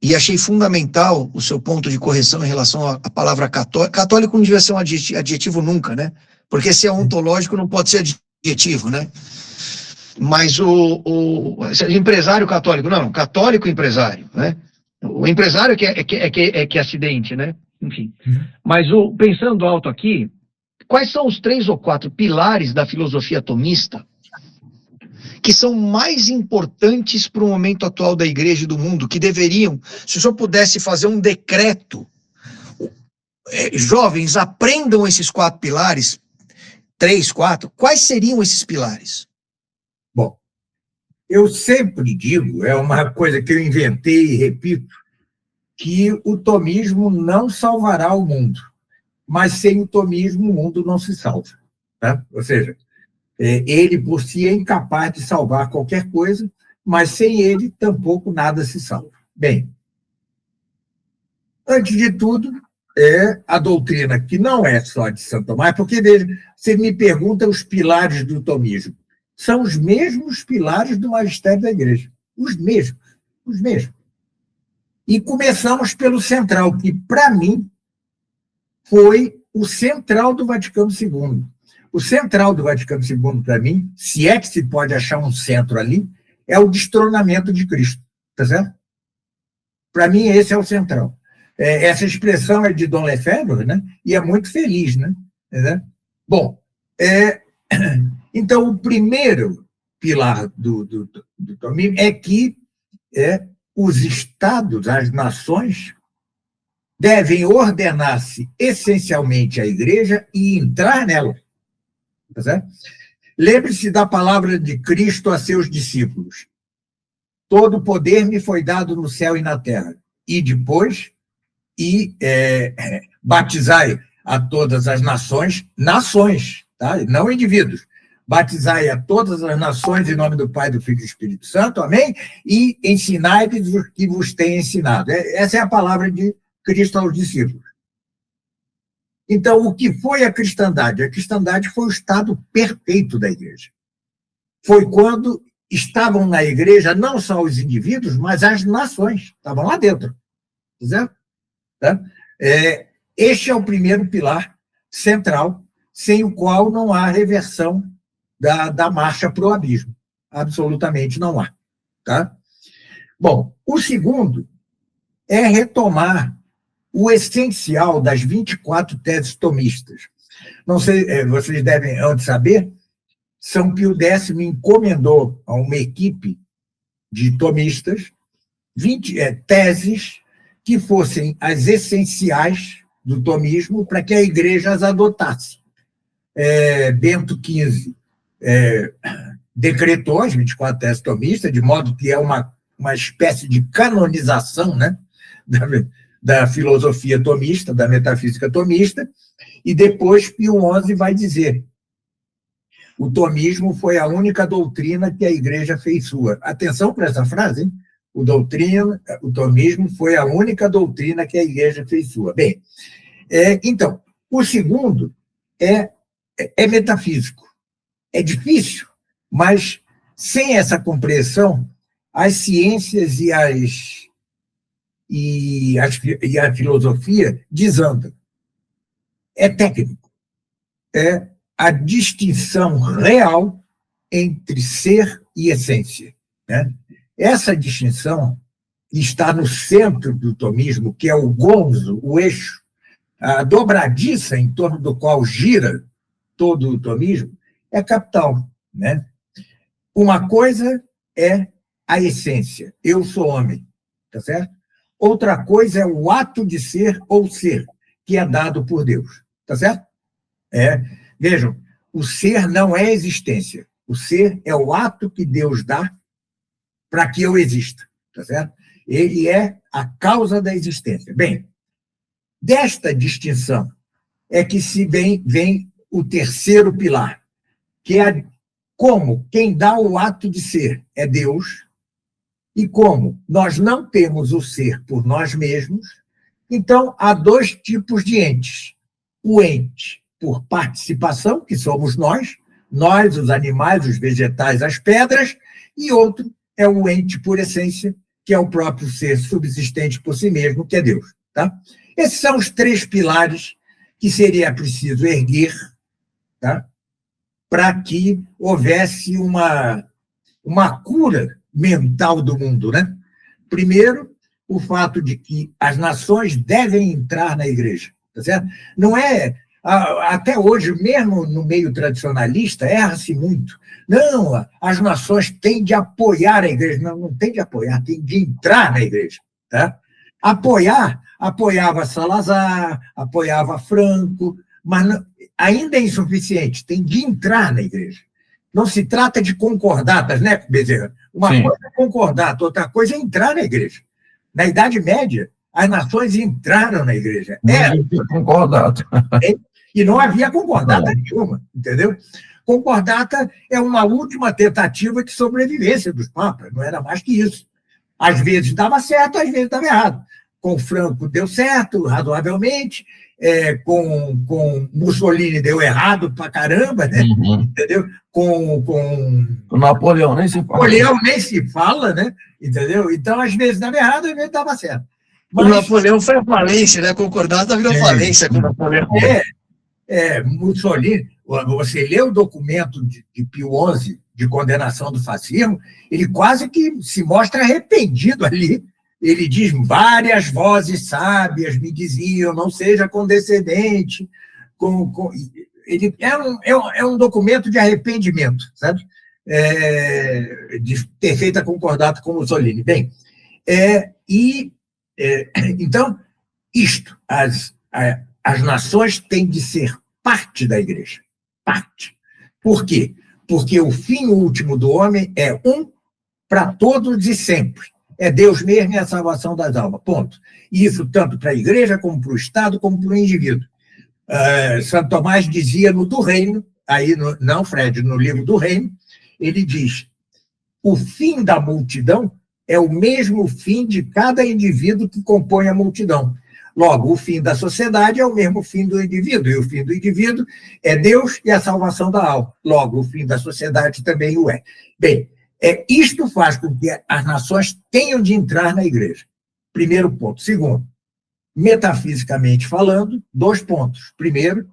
E achei fundamental o seu ponto de correção em relação à palavra católico. Católico não devia ser um adjetivo nunca, Porque se é ontológico não pode ser adjetivo, Mas o empresário católico, não, católico empresário, O empresário que é acidente, Enfim. Mas pensando alto aqui, Quais são os 3 ou 4 pilares da filosofia tomista que são mais importantes para o momento atual da igreja e do mundo, que deveriam, se o senhor pudesse fazer um decreto, jovens, aprendam esses 4 pilares, 3, 4, quais seriam esses pilares? Bom, eu sempre digo, é uma coisa que eu inventei e repito, que o tomismo não salvará o mundo, mas sem o tomismo o mundo não se salva. Tá? Ou seja, ele por si é incapaz de salvar qualquer coisa, mas sem ele tampouco nada se salva. Bem, antes de tudo, é a doutrina que não é só de Santo Tomás, porque, veja, você me pergunta os pilares do tomismo. São os mesmos pilares do magistério da igreja. Os mesmos. E começamos pelo central, que, para mim, foi o central do Vaticano II. O central do Vaticano II, para mim, se é que se pode achar um centro ali, é o destronamento de Cristo. Tá certo? Para mim, esse é o central. Essa expressão é de Dom Lefebvre, né? E é muito feliz, né? Bom, então, o primeiro pilar do tomismo é que os estados, as nações, devem ordenar-se essencialmente à igreja e entrar nela. Tá certo? Lembre-se da palavra de Cristo a seus discípulos. Todo poder me foi dado no céu e na terra. E depois, batizai a todas as nações, tá? Não indivíduos. Batizai a todas as nações em nome do Pai, do Filho e do Espírito Santo, amém? E ensinai-lhes o que vos tem ensinado. Essa é a palavra de Cristo aos discípulos. Então, o que foi a cristandade? A cristandade foi o estado perfeito da igreja. Foi quando estavam na igreja não só os indivíduos, mas as nações. Estavam lá dentro. Certo? Tá? Este é o primeiro pilar central, sem o qual não há reversão da marcha para o abismo. Absolutamente não há. Tá? Bom, o segundo é retomar o essencial das 24 teses tomistas. Não sei, vocês devem antes saber, São Pio X encomendou a uma equipe de tomistas 20 teses que fossem as essenciais do tomismo para que a igreja as adotasse. Bento XV decretou as 24 teses tomistas, de modo que é uma espécie de canonização, né, da filosofia tomista, da metafísica tomista, e depois Pio XI vai dizer: o tomismo foi a única doutrina que a igreja fez sua. Atenção para essa frase, hein? O tomismo foi a única doutrina que a igreja fez sua. Bem, então, o segundo é metafísico. É difícil, mas sem essa compreensão, as ciências e a filosofia desandam. É técnico. É a distinção real entre ser e essência. Né? Essa distinção está no centro do tomismo, que é o gonzo, o eixo, a dobradiça em torno do qual gira todo o tomismo, é capital. Né? Uma coisa é a essência, eu sou homem, tá certo? Outra coisa é o ato de ser ou ser, que é dado por Deus, tá certo? Vejam, o ser não é existência, o ser é o ato que Deus dá para que eu exista, tá certo? Ele é a causa da existência. Bem, desta distinção é que se vem o terceiro pilar, que é como quem dá o ato de ser é Deus, e como nós não temos o ser por nós mesmos, então há 2 tipos de entes. O ente por participação, que somos nós, os animais, os vegetais, as pedras, e outro é o ente por essência, que é o próprio ser subsistente por si mesmo, que é Deus. Tá? Esses são os 3 pilares que seria preciso erguer, tá? Para que houvesse uma cura mental do mundo. Né? Primeiro, o fato de que as nações devem entrar na igreja. Tá certo? Não é Até hoje, mesmo no meio tradicionalista, erra-se muito. Não, as nações têm de apoiar a igreja. Não, não tem de apoiar, tem de entrar na igreja. Tá? Apoiava Salazar, apoiava Franco, mas não, ainda é insuficiente, tem de entrar na igreja. Não se trata de concordatas, né, Bezerra? Uma Sim. coisa é concordata, outra coisa é entrar na igreja. Na Idade Média, as nações entraram na igreja. Concordata. E não havia concordata Não. nenhuma, entendeu? Concordata é uma última tentativa de sobrevivência dos papas, não era mais que isso. Às vezes dava certo, às vezes dava errado. Com Franco deu certo, razoavelmente, com Mussolini deu errado pra caramba, né? Entendeu? Com Napoleão nem se fala. Napoleão nem se fala, né? Entendeu? Então, às vezes dava errado, às vezes dava certo. Mas, o Napoleão foi a falência, né? Concordata virou falência com o Napoleão. Mussolini, você lê o documento de Pio XI de condenação do fascismo, ele quase que se mostra arrependido ali. Ele diz: várias vozes sábias me diziam, não seja condescendente. Ele é um documento de arrependimento, sabe? De ter feito a concordata com Mussolini. Bem, então, as nações têm de ser parte da igreja. Parte. Por quê? Porque o fim último do homem é um para todos e sempre. É Deus mesmo e a salvação das almas. Ponto. E isso tanto para a igreja, como para o Estado, como para o indivíduo. Santo Tomás dizia no Do Reino, no livro do Reino, ele diz: o fim da multidão é o mesmo fim de cada indivíduo que compõe a multidão. Logo, o fim da sociedade é o mesmo fim do indivíduo, e o fim do indivíduo é Deus e a salvação da alma. Logo, o fim da sociedade também o é. Bem, isto faz com que as nações tenham de entrar na igreja. Primeiro ponto. Segundo, metafisicamente falando, 2 pontos. Primeiro,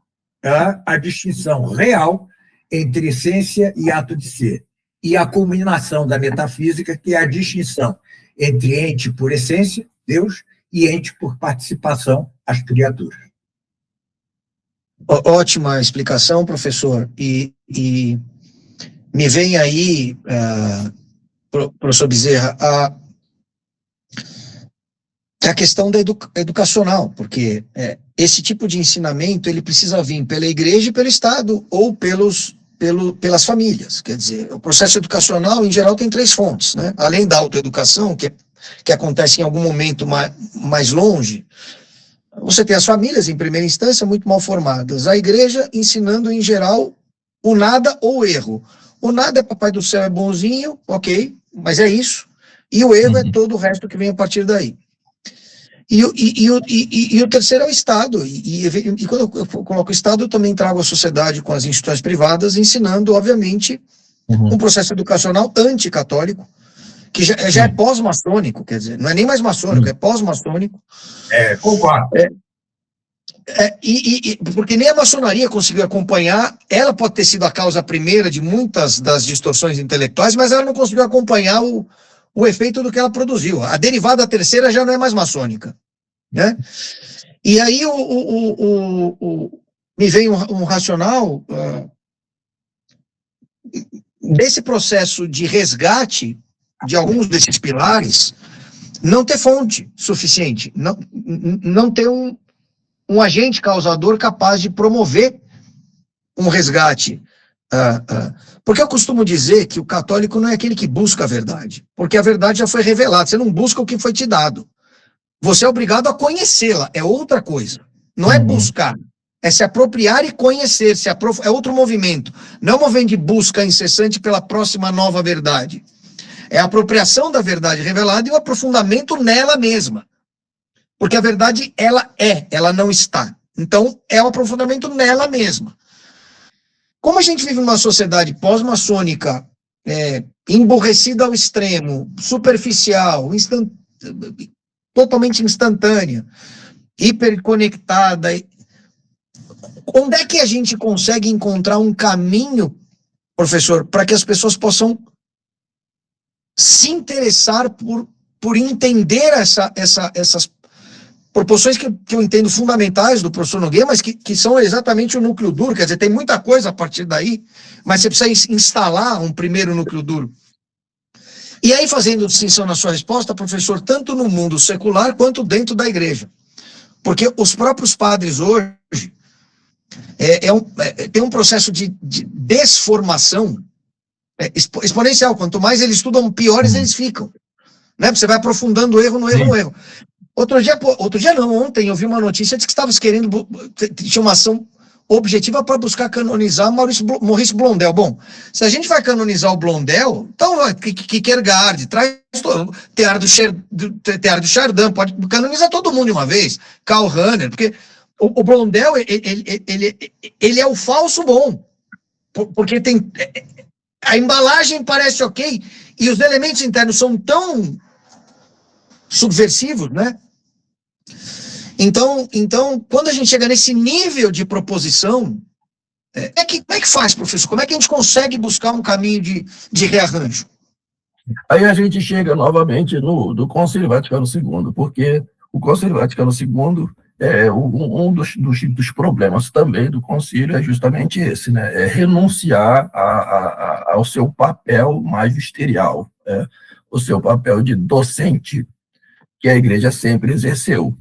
a distinção real entre essência e ato de ser. E a culminação da metafísica, que é a distinção entre ente por essência, Deus, e ente por participação, as criaturas. Ótima explicação, professor. E me vem aí, professor Bezerra, a questão da educacional, porque esse tipo de ensinamento ele precisa vir pela igreja e pelo Estado, ou pelas famílias. Quer dizer, o processo educacional, em geral, tem 3 fontes, né? Além da autoeducação, que acontece em algum momento mais longe, você tem as famílias, em primeira instância, muito mal formadas. A igreja ensinando, em geral, o nada ou o erro. O nada é papai do céu, é bonzinho, ok, mas é isso. E o erro é todo o resto que vem a partir daí. E o terceiro é o Estado. E quando eu coloco o Estado, eu também trago a sociedade com as instituições privadas, ensinando, obviamente, um processo educacional anticatólico, que já é pós-maçônico, quer dizer, não é nem mais maçônico, é pós-maçônico. Concordo. Porque nem a maçonaria conseguiu acompanhar. Ela pode ter sido a causa primeira de muitas das distorções intelectuais, mas ela não conseguiu acompanhar o efeito do que ela produziu. A derivada terceira já não é mais maçônica, né? E aí me vem um racional desse processo de resgate de alguns desses pilares, não ter fonte suficiente, não ter um agente causador capaz de promover um resgate. Porque eu costumo dizer que o católico não é aquele que busca a verdade, porque a verdade já foi revelada, você não busca o que foi te dado. Você é obrigado a conhecê-la, é outra coisa. Não é buscar, é se apropriar e conhecer, é outro movimento. Não é um movimento de busca incessante pela próxima nova verdade. É a apropriação da verdade revelada e o aprofundamento nela mesma. Porque a verdade, ela não está. Então, é um aprofundamento nela mesma. Como a gente vive numa sociedade pós-maçônica, emborrecida ao extremo, superficial, totalmente instantânea, hiperconectada, onde é que a gente consegue encontrar um caminho, professor, para que as pessoas possam se interessar por entender essas proposições que eu entendo fundamentais do professor Nogueira, mas que são exatamente o núcleo duro, quer dizer, tem muita coisa a partir daí, mas você precisa instalar um primeiro núcleo duro. E aí, fazendo distinção na sua resposta, professor, tanto no mundo secular quanto dentro da igreja. Porque os próprios padres hoje tem um processo de desformação exponencial. Quanto mais eles estudam, piores eles ficam. Né? Você vai aprofundando o erro no erro no erro. Ontem eu vi uma notícia de que estava querendo, tinha uma ação objetiva para buscar canonizar Maurice Blondel. Bom, se a gente vai canonizar o Blondel, então Kierkegaard, traz Teilhard de Chardin, pode canonizar todo mundo de uma vez, Karl Rahner, porque o Blondel, ele é o falso bom, porque tem a embalagem parece ok, e os elementos internos são tão subversivos, né? Então, quando a gente chega nesse nível de proposição, como é que faz, professor? Como é que a gente consegue buscar um caminho de rearranjo? Aí a gente chega novamente do Concílio Vaticano II, porque o Concílio Vaticano II, um dos problemas também do concílio é justamente esse, né? É renunciar ao seu papel magisterial, o seu papel de docente, que a igreja sempre exerceu.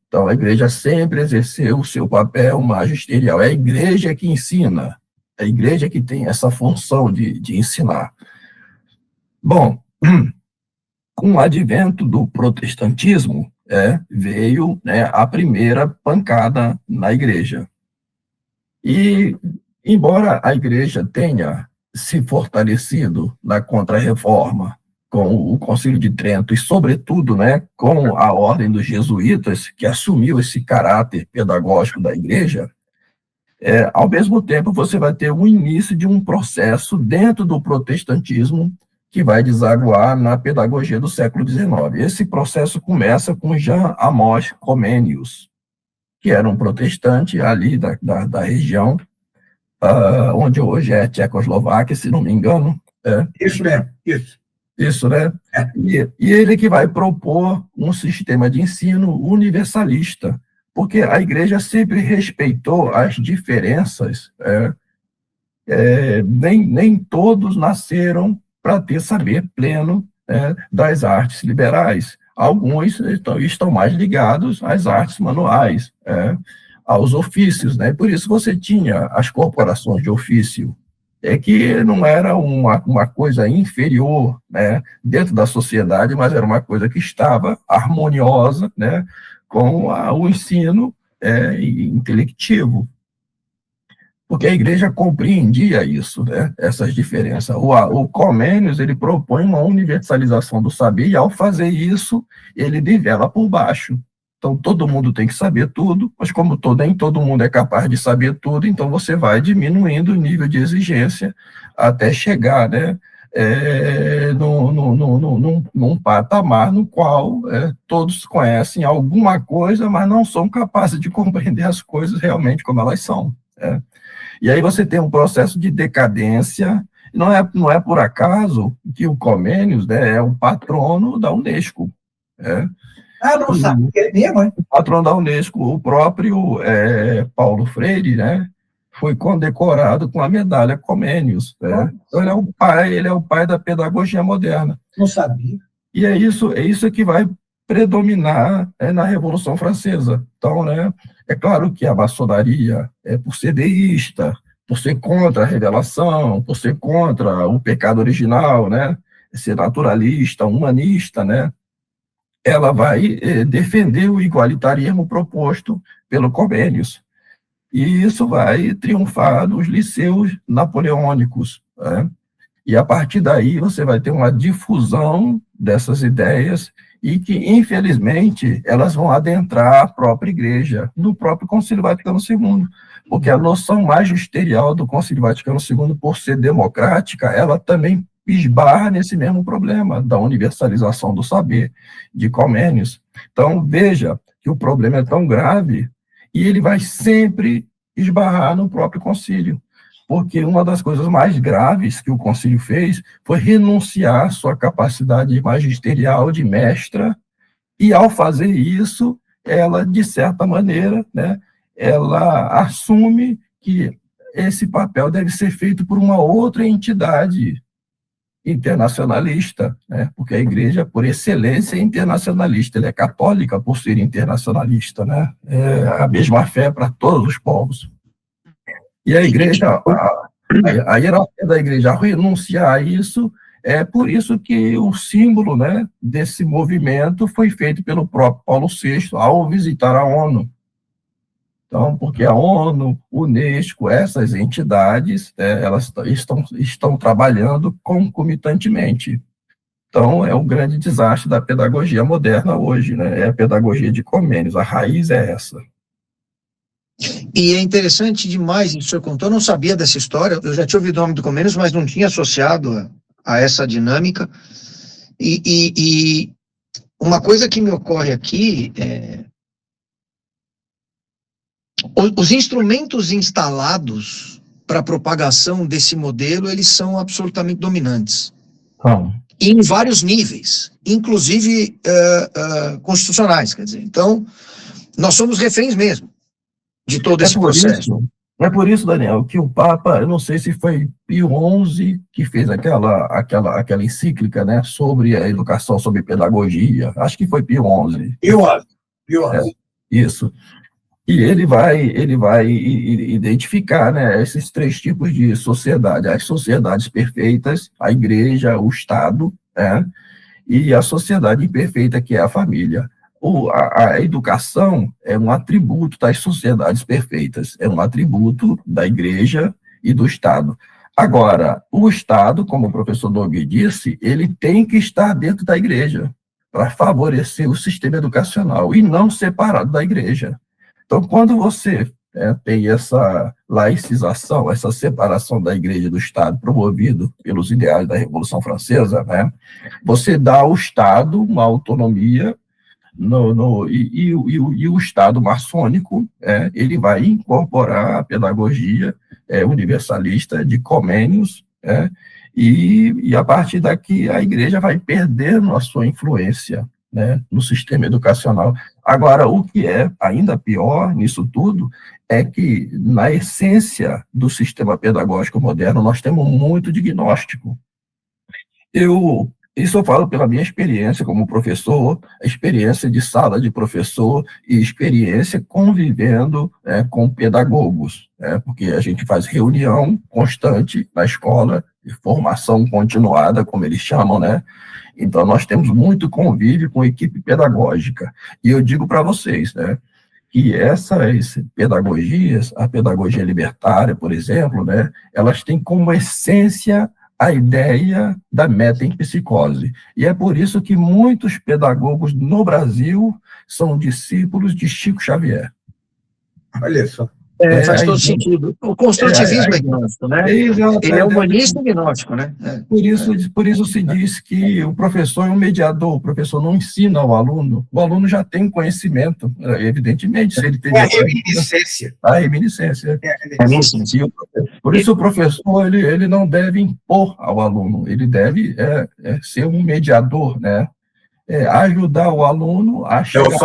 Então, a igreja sempre exerceu o seu papel magisterial. É a igreja que ensina, é a igreja que tem essa função de ensinar. Bom, com o advento do protestantismo, veio, né, a primeira pancada na igreja. E, embora a igreja tenha se fortalecido na Contra-Reforma, com o Concílio de Trento e, sobretudo, né, com a Ordem dos Jesuítas, que assumiu esse caráter pedagógico da igreja, ao mesmo tempo você vai ter o início de um processo dentro do protestantismo que vai desaguar na pedagogia do século XIX. Esse processo começa com Jan Amos Comenius, que era um protestante ali da região, onde hoje é Tchecoslováquia, se não me engano. Isso mesmo, isso. Isso, né? E ele que vai propor um sistema de ensino universalista, porque a igreja sempre respeitou as diferenças. Nem todos nasceram para ter saber pleno das artes liberais. Alguns estão mais ligados às artes manuais, aos ofícios, né? Por isso você tinha as corporações de ofício, que não era uma coisa inferior, né, dentro da sociedade, mas era uma coisa que estava harmoniosa, né, com o ensino intelectivo. Porque a igreja compreendia isso, né, essas diferenças. O Comenius, ele propõe uma universalização do saber, e ao fazer isso, ele nivela por baixo. Então, todo mundo tem que saber tudo, mas como nem todo mundo é capaz de saber tudo, então você vai diminuindo o nível de exigência até chegar, né, num patamar no qual todos conhecem alguma coisa, mas não são capazes de compreender as coisas realmente como elas são. E aí você tem um processo de decadência. Não é por acaso que o Comenius, né, é o patrono da Unesco. Não sabe, é mesmo, hein? O patrono da Unesco, o próprio Paulo Freire, né, foi condecorado com a medalha Comenius. Então ele é o pai da pedagogia moderna. Não sabia. E é isso que vai predominar na Revolução Francesa. Então, né, é claro que a maçonaria, por ser deísta, por ser contra a revelação, por ser contra o pecado original, né, ser naturalista, humanista, né, ela vai defender o igualitarismo proposto pelo Comenius. E isso vai triunfar nos liceus napoleônicos. E a partir daí você vai ter uma difusão dessas ideias e que, infelizmente, elas vão adentrar a própria igreja, no próprio Concílio Vaticano II, porque a noção magisterial do Concílio Vaticano II, por ser democrática, ela também esbarra nesse mesmo problema da universalização do saber de Comenius. Então, veja que o problema é tão grave e ele vai sempre esbarrar no próprio concílio, porque uma das coisas mais graves que o concílio fez foi renunciar à sua capacidade magisterial de mestra, e ao fazer isso, ela, de certa maneira, né, ela assume que esse papel deve ser feito por uma outra entidade internacionalista, né, porque a igreja, por excelência, é internacionalista, ela é católica por ser internacionalista, né, é a mesma fé para todos os povos. E a igreja, a hierarquia da igreja, ao renunciar a isso, é por isso que o símbolo, né, desse movimento foi feito pelo próprio Paulo VI ao visitar a ONU. Então, porque a ONU, Unesco, essas entidades, elas estão trabalhando concomitantemente. Então, é um grande desastre da pedagogia moderna hoje, né? É a pedagogia de Comênios, a raiz é essa. E é interessante demais isso que o senhor contou, eu não sabia dessa história, eu já tinha ouvido o nome do Comênios, mas não tinha associado a essa dinâmica. E uma coisa que me ocorre aqui é os instrumentos instalados para a propagação desse modelo, eles são absolutamente dominantes. Em vários níveis, inclusive constitucionais, quer dizer. Então, nós somos reféns mesmo de todo esse processo. É por isso, Daniel, que o Papa, eu não sei se foi Pio XI que fez aquela encíclica, né, sobre a educação, sobre pedagogia. Acho que foi Pio XI. Pio XI. Isso. E ele vai identificar, né, esses três tipos de sociedade: as sociedades perfeitas, a igreja, o Estado, né, e a sociedade imperfeita, que é a família. A educação é um atributo das sociedades perfeitas, é um atributo da igreja e do Estado. Agora, o Estado, como o professor Doug disse, ele tem que estar dentro da igreja para favorecer o sistema educacional e não separado da igreja. Então, quando você tem essa laicização, essa separação da igreja e do Estado promovido pelos ideais da Revolução Francesa, né, você dá ao Estado uma autonomia e o Estado maçônico, ele vai incorporar a pedagogia universalista de Comênios, e a partir daqui a igreja vai perdendo a sua influência, né, no sistema educacional. Agora, o que é ainda pior nisso tudo é que, na essência do sistema pedagógico moderno, nós temos muito diagnóstico. Isso eu falo pela minha experiência como professor, experiência de sala de professor e experiência convivendo com pedagogos, porque a gente faz reunião constante na escola, de formação continuada, como eles chamam, né? Então, nós temos muito convívio com equipe pedagógica. E eu digo para vocês, né, que essas pedagogias, a pedagogia libertária, por exemplo, né, elas têm como essência a ideia da metempsicose. E é por isso que muitos pedagogos no Brasil são discípulos de Chico Xavier. Olha só. Faz todo sentido. O construtivismo é gnóstico, né? Ele é humanista e gnóstico, né? Por isso se diz que o professor é um mediador, o professor não ensina ao aluno, o aluno já tem conhecimento, evidentemente, se ele tem... A reminiscência. A reminiscência. Por isso o professor, ele não deve impor ao aluno, ele deve ser um mediador, né? Ajudar o aluno a chegar... É o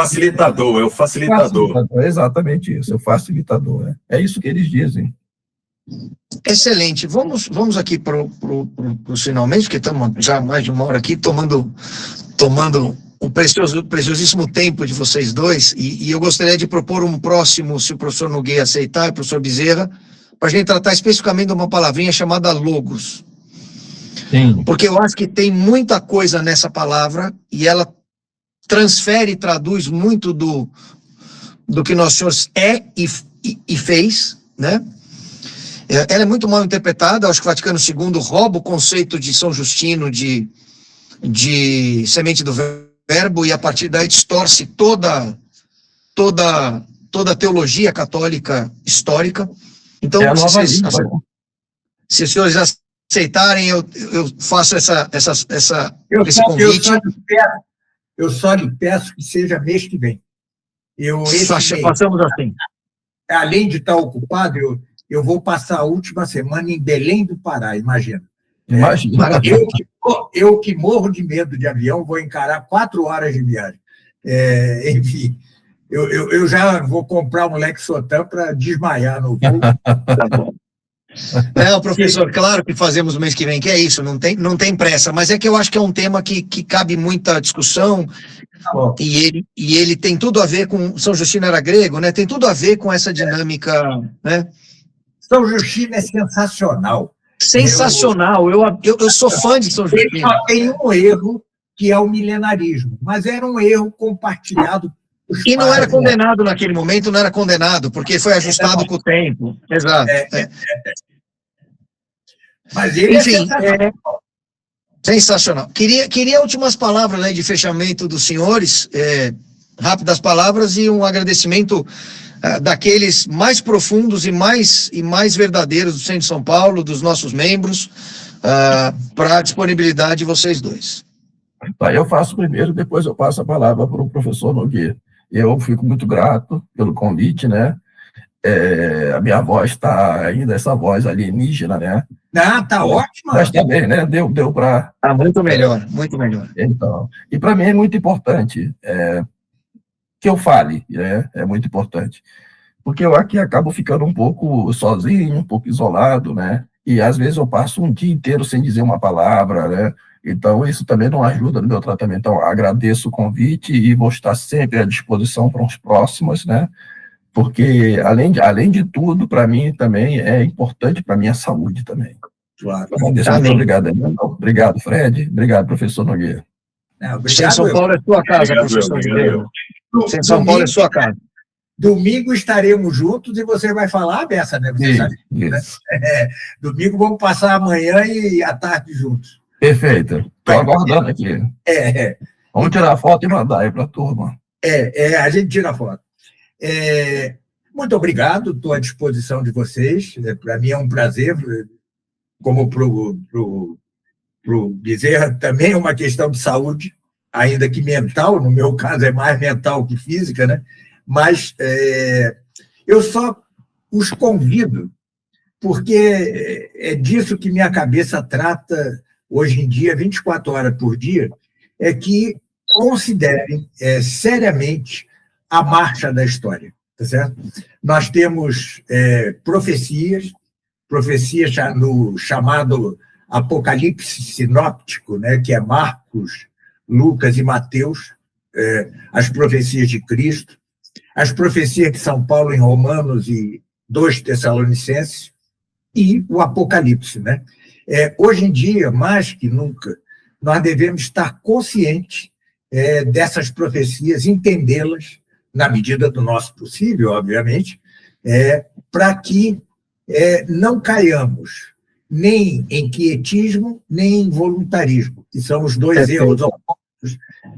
facilitador. Exatamente isso, é o facilitador. É isso que eles dizem. Excelente. Vamos aqui para os finalmente, porque estamos já mais de uma hora aqui tomando o preciosíssimo tempo de vocês dois, e eu gostaria de propor um próximo, se o professor Nogueira aceitar, o professor Bezerra, para a gente tratar especificamente de uma palavrinha chamada logos. Sim. Porque eu acho que tem muita coisa nessa palavra e ela transfere e traduz muito do que Nosso Senhor e fez, né? Ela é muito mal interpretada, acho que o Vaticano II rouba o conceito de São Justino de semente do verbo e a partir daí distorce toda a teologia católica histórica. Então, se os senhores aceitarem, eu faço esse convite. Eu só lhe peço que seja mês que vem. Passamos assim. Além de estar ocupado, eu vou passar a última semana em Belém do Pará, imagina. Eu que morro de medo de avião, vou encarar 4 horas de viagem. Enfim, Eu já vou comprar um Lexotan para desmaiar no voo. Tá bom. Não, professor, claro que fazemos o mês que vem, que é isso, não tem pressa, mas é que eu acho que é um tema que cabe muita discussão, e ele tem tudo a ver com, São Justino era grego, né? Tem tudo a ver com essa dinâmica, né? São Justino é sensacional. Sensacional, eu sou fã de São Ele Justino. só tem um erro, que é o milenarismo, mas era um erro compartilhado. E não era condenado naquele momento, não era condenado, porque foi ajustado com o tempo. Exato. Mas ele Enfim, é sensacional. Queria últimas palavras, né, de fechamento dos senhores, rápidas palavras e um agradecimento daqueles mais profundos e mais verdadeiros do Centro de São Paulo, dos nossos membros, para a disponibilidade de vocês dois. Tá, eu faço primeiro, depois eu passo a palavra para o professor Nogueira. Eu fico muito grato pelo convite, né? A minha voz está ainda, essa voz alienígena, né? tá ótimo. Mas também, né? Deu para... Muito melhor, muito melhor. Então, e para mim é muito importante que eu fale, né? É muito importante. Porque eu aqui acabo ficando um pouco sozinho, um pouco isolado, né? E às vezes eu passo um dia inteiro sem dizer uma palavra, né? Então, isso também não ajuda no meu tratamento. Então, agradeço o convite e vou estar sempre à disposição para os próximos, né? Porque, além de tudo, para mim também é importante para a minha saúde também. Claro. Muito obrigado. Obrigado, Fred. Obrigado, professor Nogueira. Obrigado. São Paulo é sua casa, professor Nogueira. São Paulo é sua casa. Domingo estaremos juntos e você vai falar a beça, né? Você sabe, né? Domingo vamos passar a manhã e a tarde juntos. Perfeito. Estou aguardando aqui. Vamos tirar a foto e mandar aí para a turma. A gente tira a foto. Muito obrigado, estou à disposição de vocês. Para mim é um prazer, como para o Bezerra, também é uma questão de saúde, ainda que mental, no meu caso é mais mental que física, né? Mas eu só os convido, porque é disso que minha cabeça trata hoje em dia, 24 horas por dia, é que considerem seriamente a marcha da história, tá certo? Nós temos profecias no chamado Apocalipse sinóptico, né, que é Marcos, Lucas e Mateus, as profecias de Cristo, as profecias de São Paulo em Romanos e 2 Tessalonicenses, e o Apocalipse, né? Hoje em dia, mais que nunca, nós devemos estar conscientes dessas profecias, entendê-las, na medida do nosso possível, obviamente, para que não caiamos nem em quietismo, nem em voluntarismo, que são os dois erros opostos,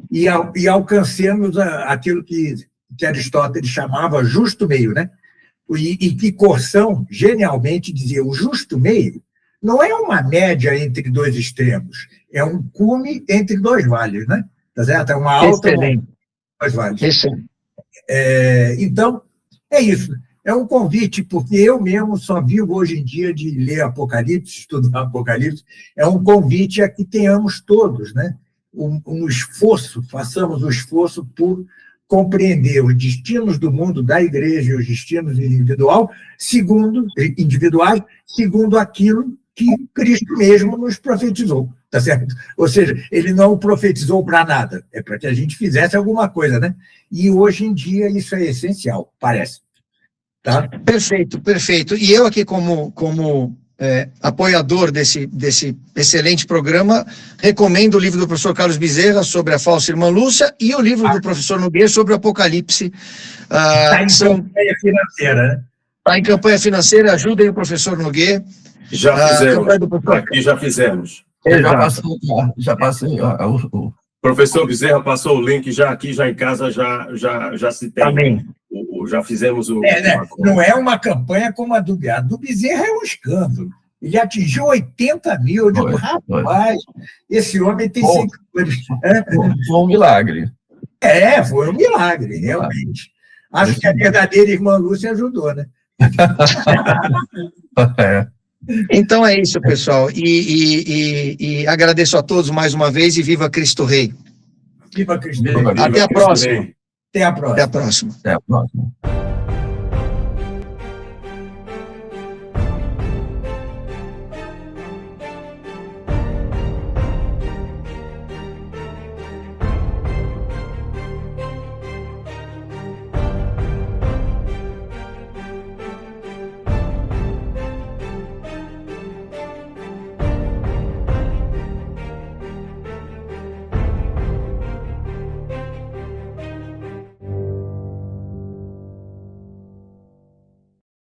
e alcancemos aquilo que Aristóteles chamava justo meio, né? E que Corsão, genialmente, dizia: o justo meio não é uma média entre dois extremos, é um cume entre dois vales, né? Tá certo? É uma alta entre dois vales. Então, é isso. É um convite, porque eu mesmo só vivo hoje em dia de ler Apocalipse, estudar Apocalipse, é um convite a que tenhamos todos, né? Um esforço, façamos um esforço por compreender os destinos do mundo, da igreja, e os destinos individuais, segundo aquilo que Cristo mesmo nos profetizou, tá certo? Ou seja, ele não profetizou para nada, é para que a gente fizesse alguma coisa, né? E hoje em dia isso é essencial, parece. Tá? Perfeito. E eu aqui, como apoiador desse excelente programa, recomendo o livro do professor Carlos Bezerra sobre a falsa irmã Lúcia e o livro do professor Nogueira sobre o Apocalipse. Está em campanha financeira, né? Está em campanha financeira, ajudem o professor Nogueira. Já fizemos. Já passei. O professor Bezerra passou o link, já aqui, já em casa, já se tem. Amém. Já fizemos o... né? Não é uma campanha como a do Bezerra, é um escândalo. Ele atingiu 80 mil. Eu digo, rapaz, esse homem tem seguidores. Foi um milagre. Foi um milagre, realmente. Acho que a verdadeira irmã Lúcia ajudou, né? Então é isso, pessoal. E agradeço a todos mais uma vez e viva Cristo Rei. Viva Cristo Rei. Até a próxima. Até a próxima. Até a próxima. Até a próxima.